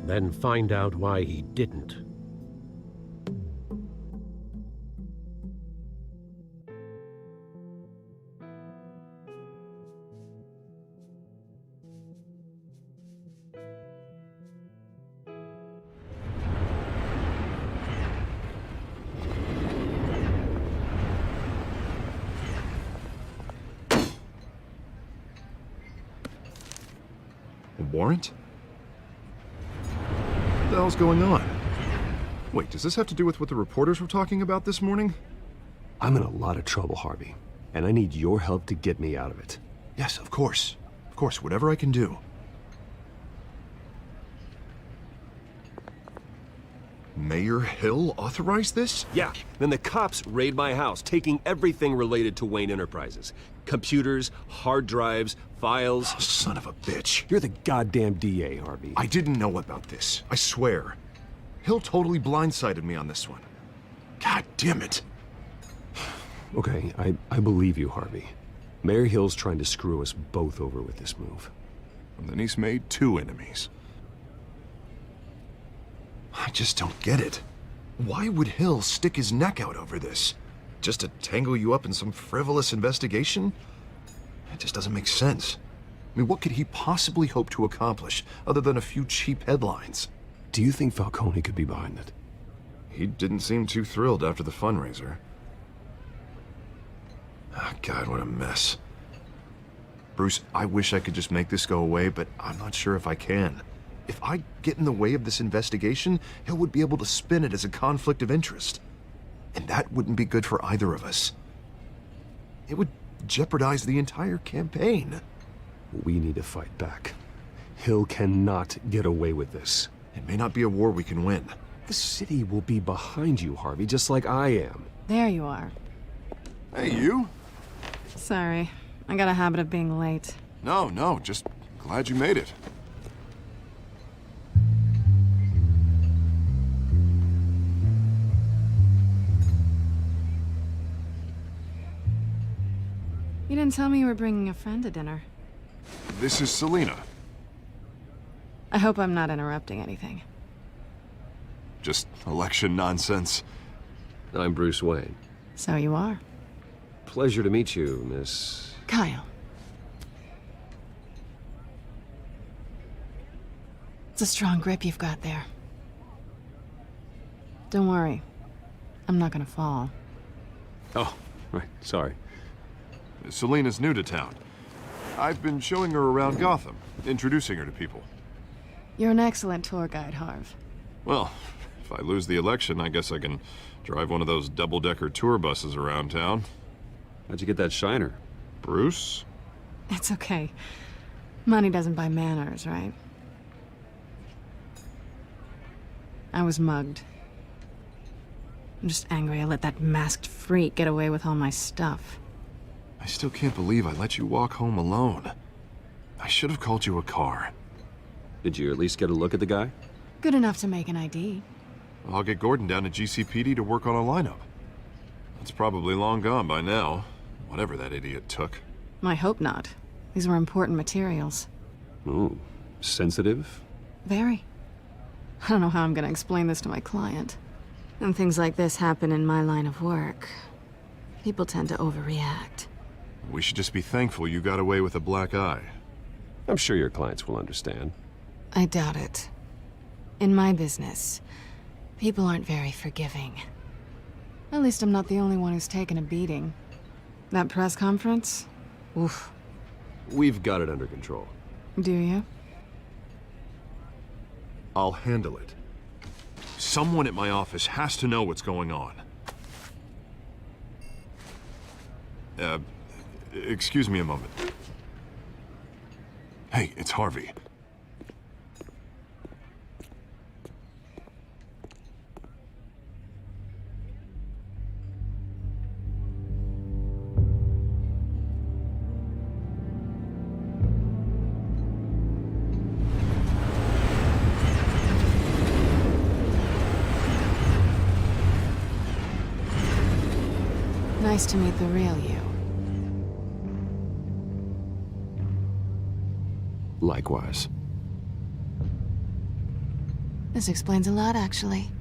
Then find out why he didn't. A warrant? What the hell's going on? Wait, does this have to do with what the reporters were talking about this morning? I'm in a lot of trouble, Harvey, and I need your help to get me out of it. Yes, of course. Of course, whatever I can do. Mayor Hill authorized this? Yeah, then the cops raid my house, taking everything related to Wayne Enterprises. Computers, hard drives, files. Oh, son of a bitch. You're the goddamn DA, Harvey. I didn't know about this. I swear. Hill totally blindsided me on this one. God damn it. Okay, I believe you, Harvey. Mayor Hill's trying to screw us both over with this move. And then he's made 2 enemies. I just don't get it. Why would Hill stick his neck out over this? Just to tangle you up in some frivolous investigation? It just doesn't make sense. I mean, what could he possibly hope to accomplish other than a few cheap headlines? Do you think Falcone could be behind it? He didn't seem too thrilled after the fundraiser. Oh, God, what a mess. Bruce, I wish I could just make this go away, but I'm not sure if I can. If I get in the way of this investigation, Hill would be able to spin it as a conflict of interest. And that wouldn't be good for either of us. It would jeopardize the entire campaign. We need to fight back. Hill cannot get away with this. It may not be a war we can win. The city will be behind you, Harvey, just like I am. There you are. Hey, you? Sorry. I got a habit of being late. No, just glad you made it. You didn't tell me you were bringing a friend to dinner. This is Selina. I hope I'm not interrupting anything. Just election nonsense. I'm Bruce Wayne. So you are. Pleasure to meet you, Miss... Kyle. It's a strong grip you've got there. Don't worry. I'm not gonna fall. Oh, right, sorry. Selina's new to town. I've been showing her around Gotham, introducing her to people. You're an excellent tour guide, Harv. Well, if I lose the election, I guess I can drive one of those double-decker tour buses around town. How'd you get that shiner? Bruce? It's okay. Money doesn't buy manners, right? I was mugged. I'm just angry I let that masked freak get away with all my stuff. I still can't believe I let you walk home alone. I should have called you a car. Did you at least get a look at the guy? Good enough to make an ID. I'll get Gordon down to GCPD to work on a lineup. It's probably long gone by now, whatever that idiot took. I hope not. These were important materials. Ooh, sensitive? Very. I don't know how I'm gonna explain this to my client. When things like this happen in my line of work, people tend to overreact. We should just be thankful you got away with a black eye. I'm sure your clients will understand. I doubt it. In my business, people aren't very forgiving. At least I'm not the only one who's taken a beating. That press conference? Oof. We've got it under control. Do you? I'll handle it. Someone at my office has to know what's going on. Excuse me a moment. Hey, it's Harvey. Nice to meet the real you. Likewise. This explains a lot, actually.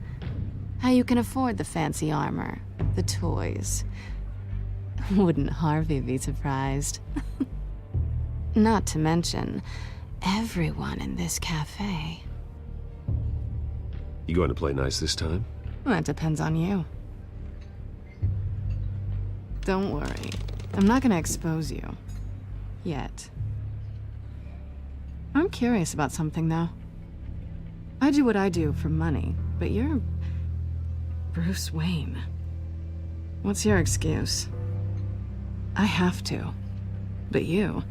How you can afford the fancy armor, the toys. Wouldn't Harvey be surprised? Not to mention, everyone in this cafe. You going to play nice this time? Well, that depends on you. Don't worry. I'm not gonna expose you. Yet. I'm curious about something, though. I do what I do for money, but you're... Bruce Wayne. What's your excuse? I have to. But you...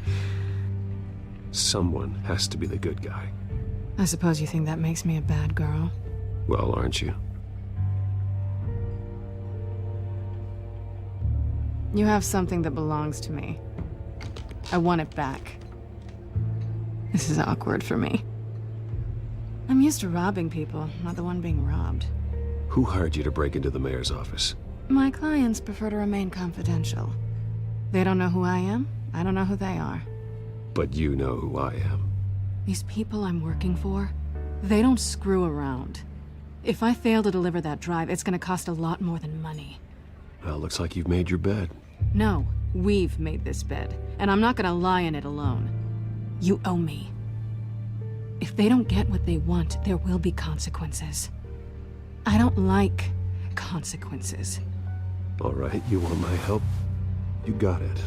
Someone has to be the good guy. I suppose you think that makes me a bad girl? Well, aren't you? You have something that belongs to me. I want it back. This is awkward for me. I'm used to robbing people, not the one being robbed. Who hired you to break into the mayor's office? My clients prefer to remain confidential. They don't know who I am, I don't know who they are. But you know who I am. These people I'm working for, they don't screw around. If I fail to deliver that drive, it's gonna cost a lot more than money. Well, looks like you've made your bed. No, we've made this bed, and I'm not gonna lie in it alone. You owe me. If they don't get what they want, there will be consequences. I don't like consequences. All right, you want my help? You got it.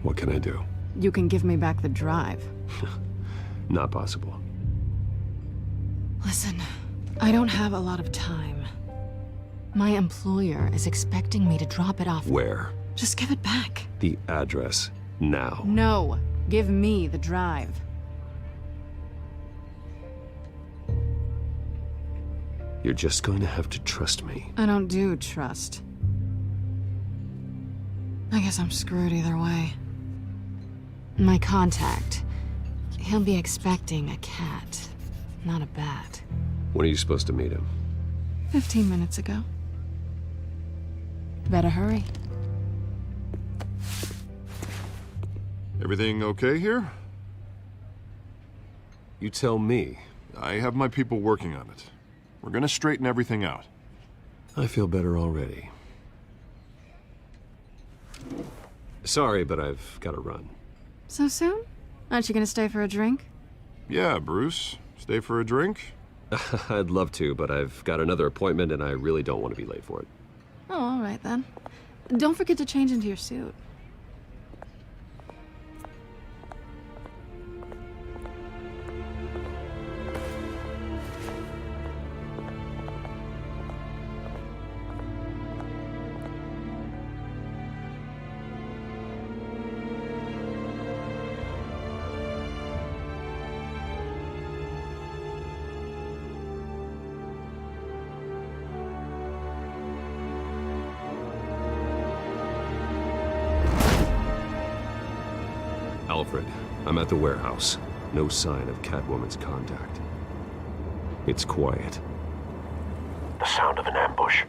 What can I do? You can give me back the drive. Not possible. Listen, I don't have a lot of time. My employer is expecting me to drop it off. Where? Just give it back. The address, now. No, give me the drive. You're just going to have to trust me. I don't do trust. I guess I'm screwed either way. My contact, he'll be expecting a cat, not a bat. When are you supposed to meet him? 15 minutes ago. Better hurry. Everything okay here? You tell me. I have my people working on it. We're gonna straighten everything out. I feel better already. Sorry, but I've got to run. So soon? Aren't you gonna stay for a drink? Yeah, Bruce. Stay for a drink? I'd love to, but I've got another appointment and I really don't want to be late for it. Oh, all right then. Don't forget to change into your suit. Alfred, I'm at the warehouse. No sign of Catwoman's contact. It's quiet. The sound of an ambush.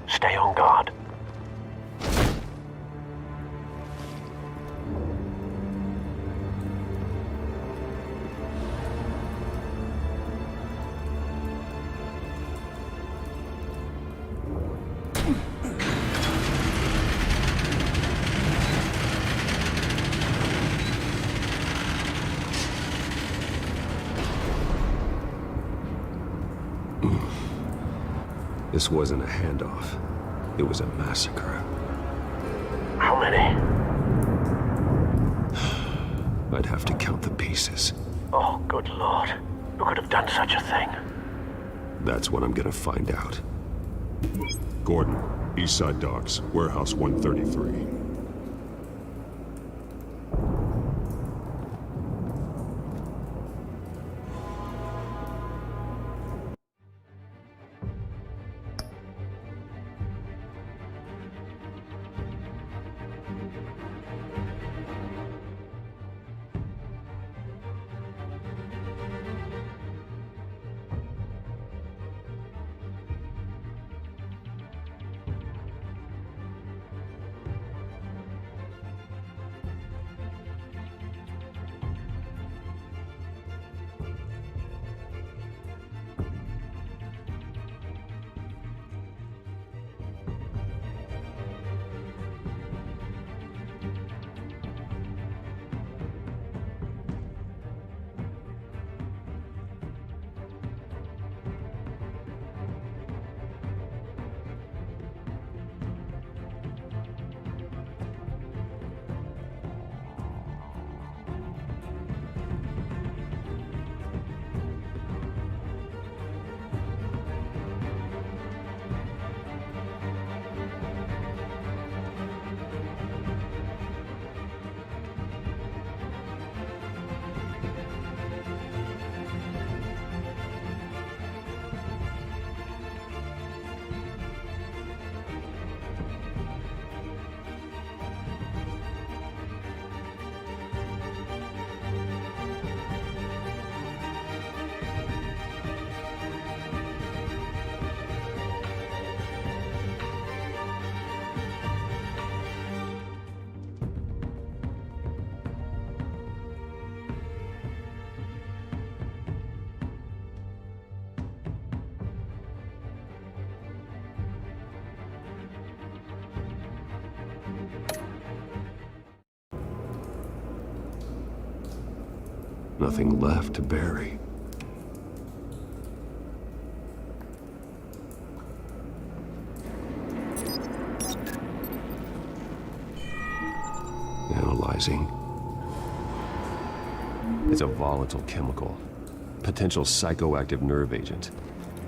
Stay on guard. This wasn't a handoff. It was a massacre. How many? I'd have to count the pieces. Oh, good Lord. Who could have done such a thing? That's what I'm gonna find out. Gordon, Eastside Docks, Warehouse 133. Nothing left to bury. Analyzing. It's a volatile chemical. Potential psychoactive nerve agent.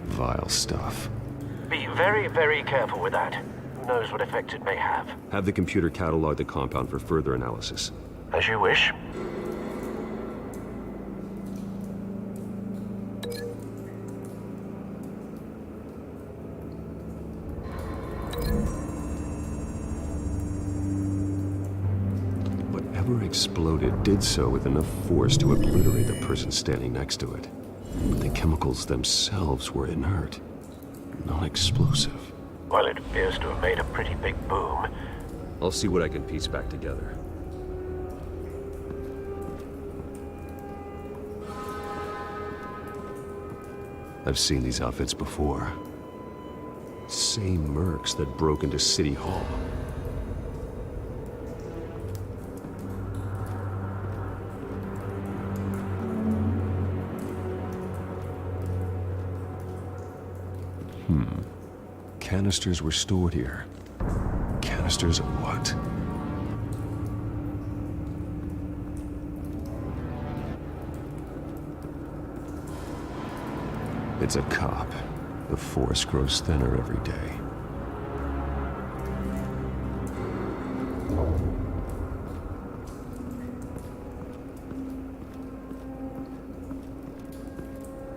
Vile stuff. Be very, very careful with that. Who knows what effects it may have. Have the computer catalog the compound for further analysis. As you wish. Whatever exploded did so with enough force to obliterate the person standing next to it. But the chemicals themselves were inert, non-explosive. Well, it appears to have made a pretty big boom. I'll see what I can piece back together. I've seen these outfits before. Same mercs that broke into City Hall. Canisters were stored here. Canisters of what? It's a cop. The force grows thinner every day.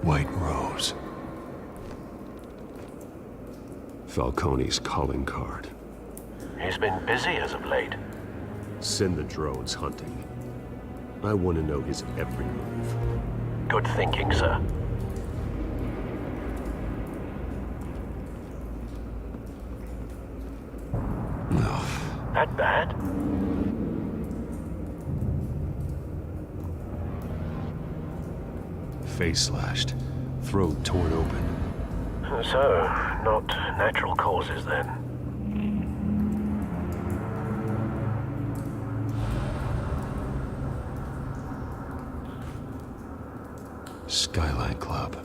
White Rose. Falcone's calling card. He's been busy as of late. Send the drones hunting. I want to know his every move. Good thinking, sir. That bad? Face slashed, throat torn open. So, not natural causes then. Skyline Club.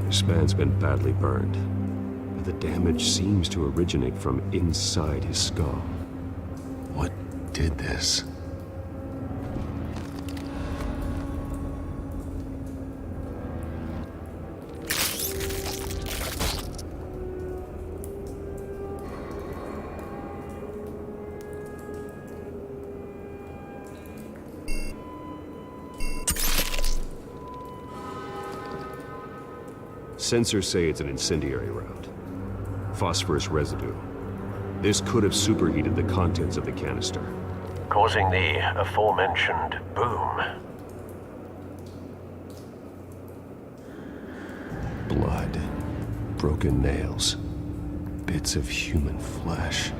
This man's been badly burned, but the damage seems to originate from inside his skull. What did this? Sensors say it's an incendiary round. Phosphorus residue. This could have superheated the contents of the canister, causing the aforementioned boom. Blood, broken nails, bits of human flesh.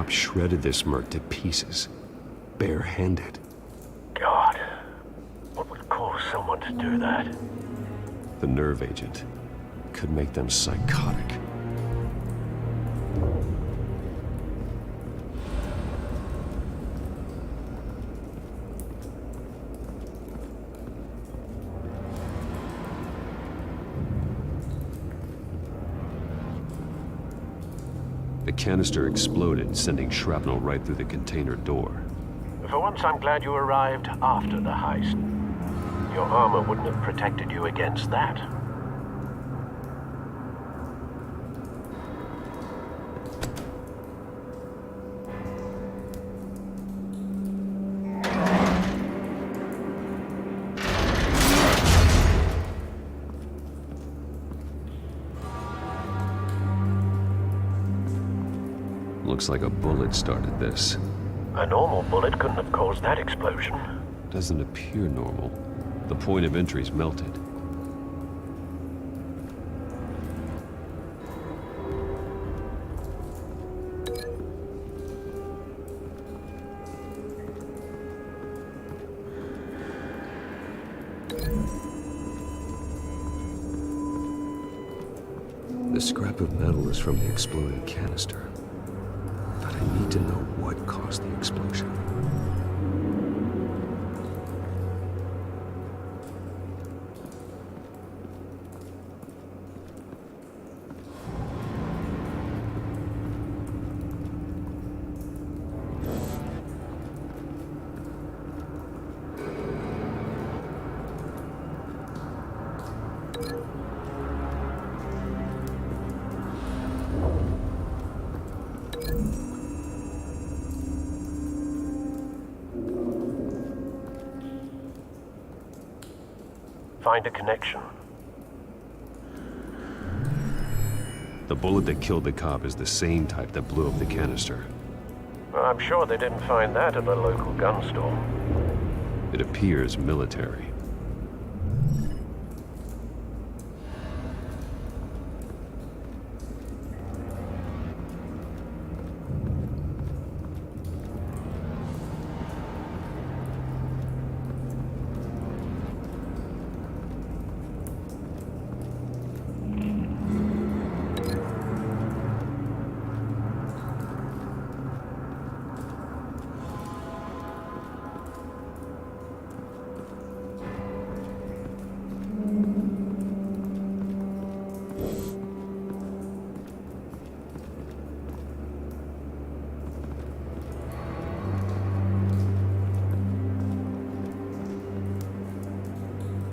Shredded this merc to pieces, bare-handed. God, what would cause someone to do that? The nerve agent could make them psychotic. The canister exploded, sending shrapnel right through the container door. For once, I'm glad you arrived after the heist. Your armor wouldn't have protected you against that. Looks like a bullet started this. A normal bullet couldn't have caused that explosion. Doesn't appear normal. The point of entry's melted. The scrap of metal is from the exploded canister. But I need to know what caused the explosion. Find a connection. The bullet that killed the cop is the same type that blew up the canister. Well, I'm sure they didn't find that at the local gun store. It appears military.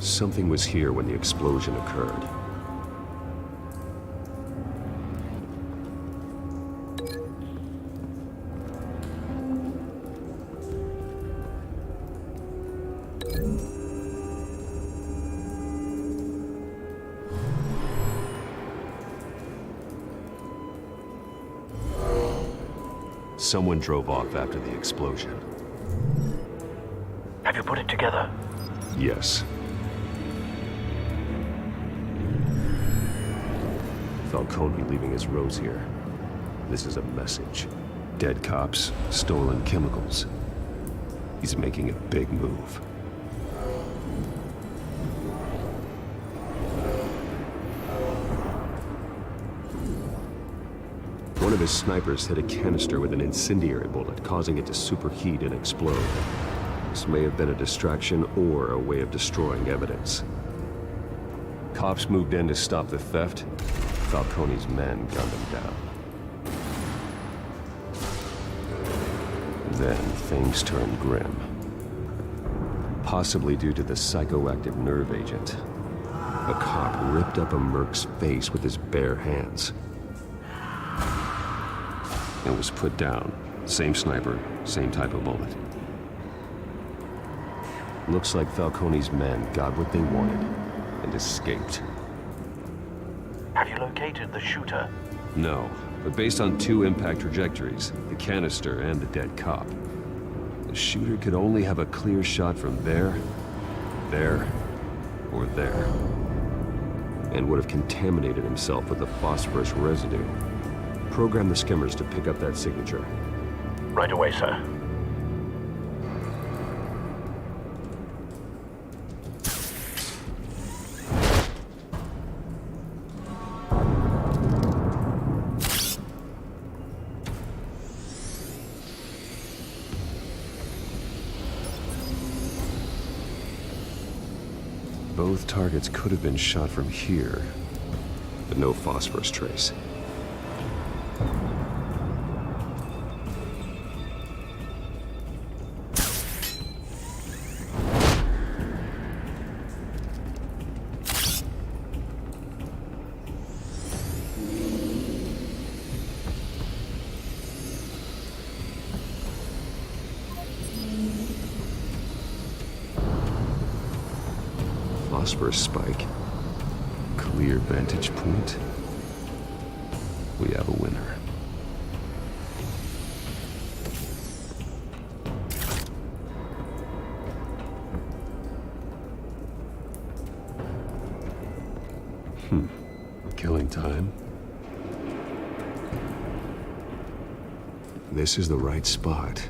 Something was here when the explosion occurred. Someone drove off after the explosion. Have you put it together? Yes. Falcone leaving his rose here. This is a message. Dead cops, stolen chemicals. He's making a big move. One of his snipers hit a canister with an incendiary bullet, causing it to superheat and explode. This may have been a distraction or a way of destroying evidence. Cops moved in to stop the theft. Falcone's men gunned him down. Then things turned grim. Possibly due to the psychoactive nerve agent. A cop ripped up a merc's face with his bare hands. It was put down. Same sniper, same type of bullet. Looks like Falcone's men got what they wanted and escaped. Have you located the shooter? No, but based on two impact trajectories, the canister and the dead cop, the shooter could only have a clear shot from there, or there, and would have contaminated himself with the phosphorus residue. Program the skimmers to pick up that signature. Right away, sir. Both targets could have been shot from here, but no phosphorus trace. Phosphorus spike. Clear vantage point. We have a winner. Killing time. This is the right spot.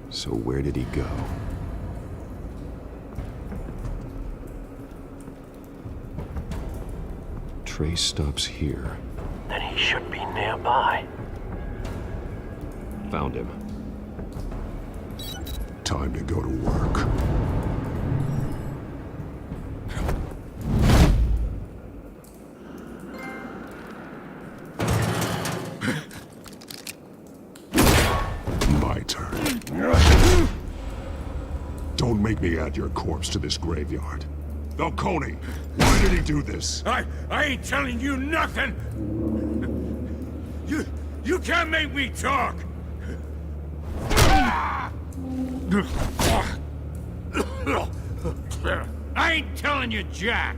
So where did he go? Trace stops here. Then he should be nearby. Found him. Time to go to work. My turn. Don't make me add your corpse to this graveyard. Falcone, why did he do this? I ain't telling you nothing! You can't make me talk! I ain't telling you jack!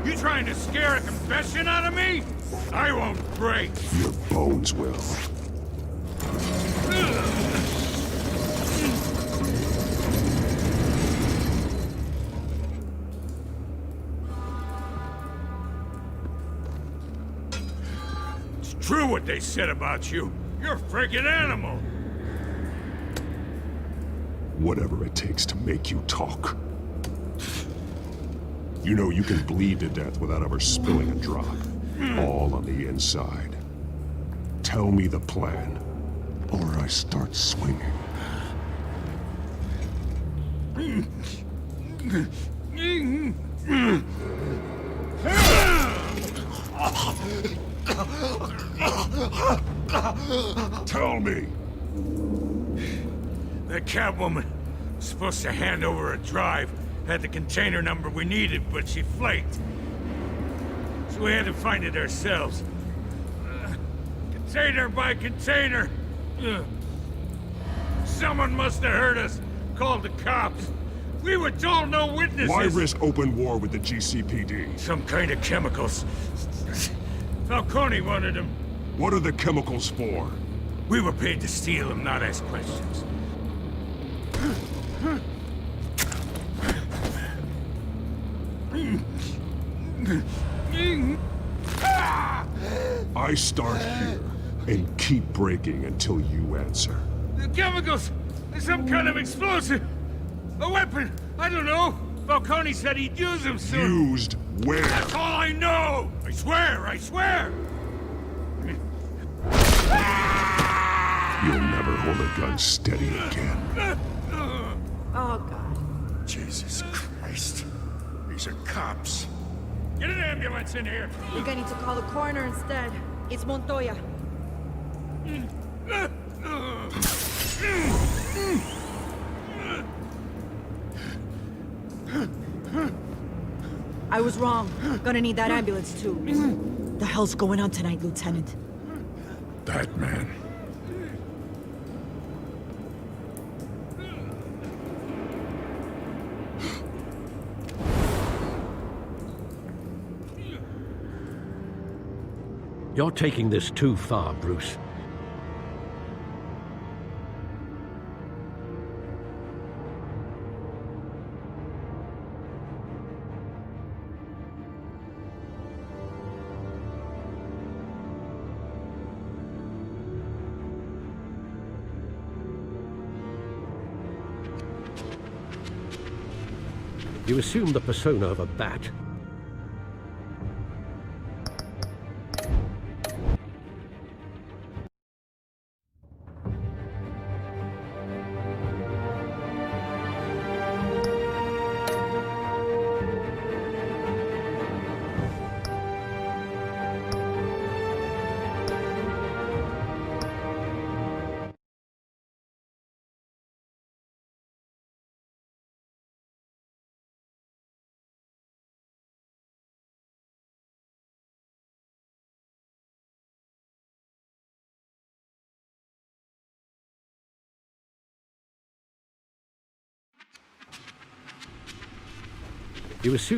You trying to scare a confession out of me? I won't break! Your bones will. It's true what they said about you. You're a freaking animal! Whatever it takes to make you talk. You know you can bleed to death without ever spilling a drop. All on the inside. Tell me the plan, or I start swinging. Tell me! That Catwoman was supposed to hand over a drive, had the container number we needed, but she flaked. So we had to find it ourselves. Container by container. Someone must have heard us, called the cops. We were told no witnesses. Why risk open war with the GCPD? Some kind of chemicals. Falcone wanted them. What are the chemicals for? We were paid to steal them, not ask questions. I start here and keep breaking until you answer. The chemicals! There's some kind of explosive! A weapon! I don't know! Falcone said he'd use them soon! Used where? That's all I know! I swear! I swear! You'll never hold a gun steady again. Oh, God. Jesus Christ. These are cops. Get an ambulance in here! We're gonna need to call the coroner instead. It's Montoya. I was wrong. Gonna need that ambulance, too. The hell's going on tonight, Lieutenant? Batman. You're taking this too far, Bruce. You assume the persona of a bat. You assume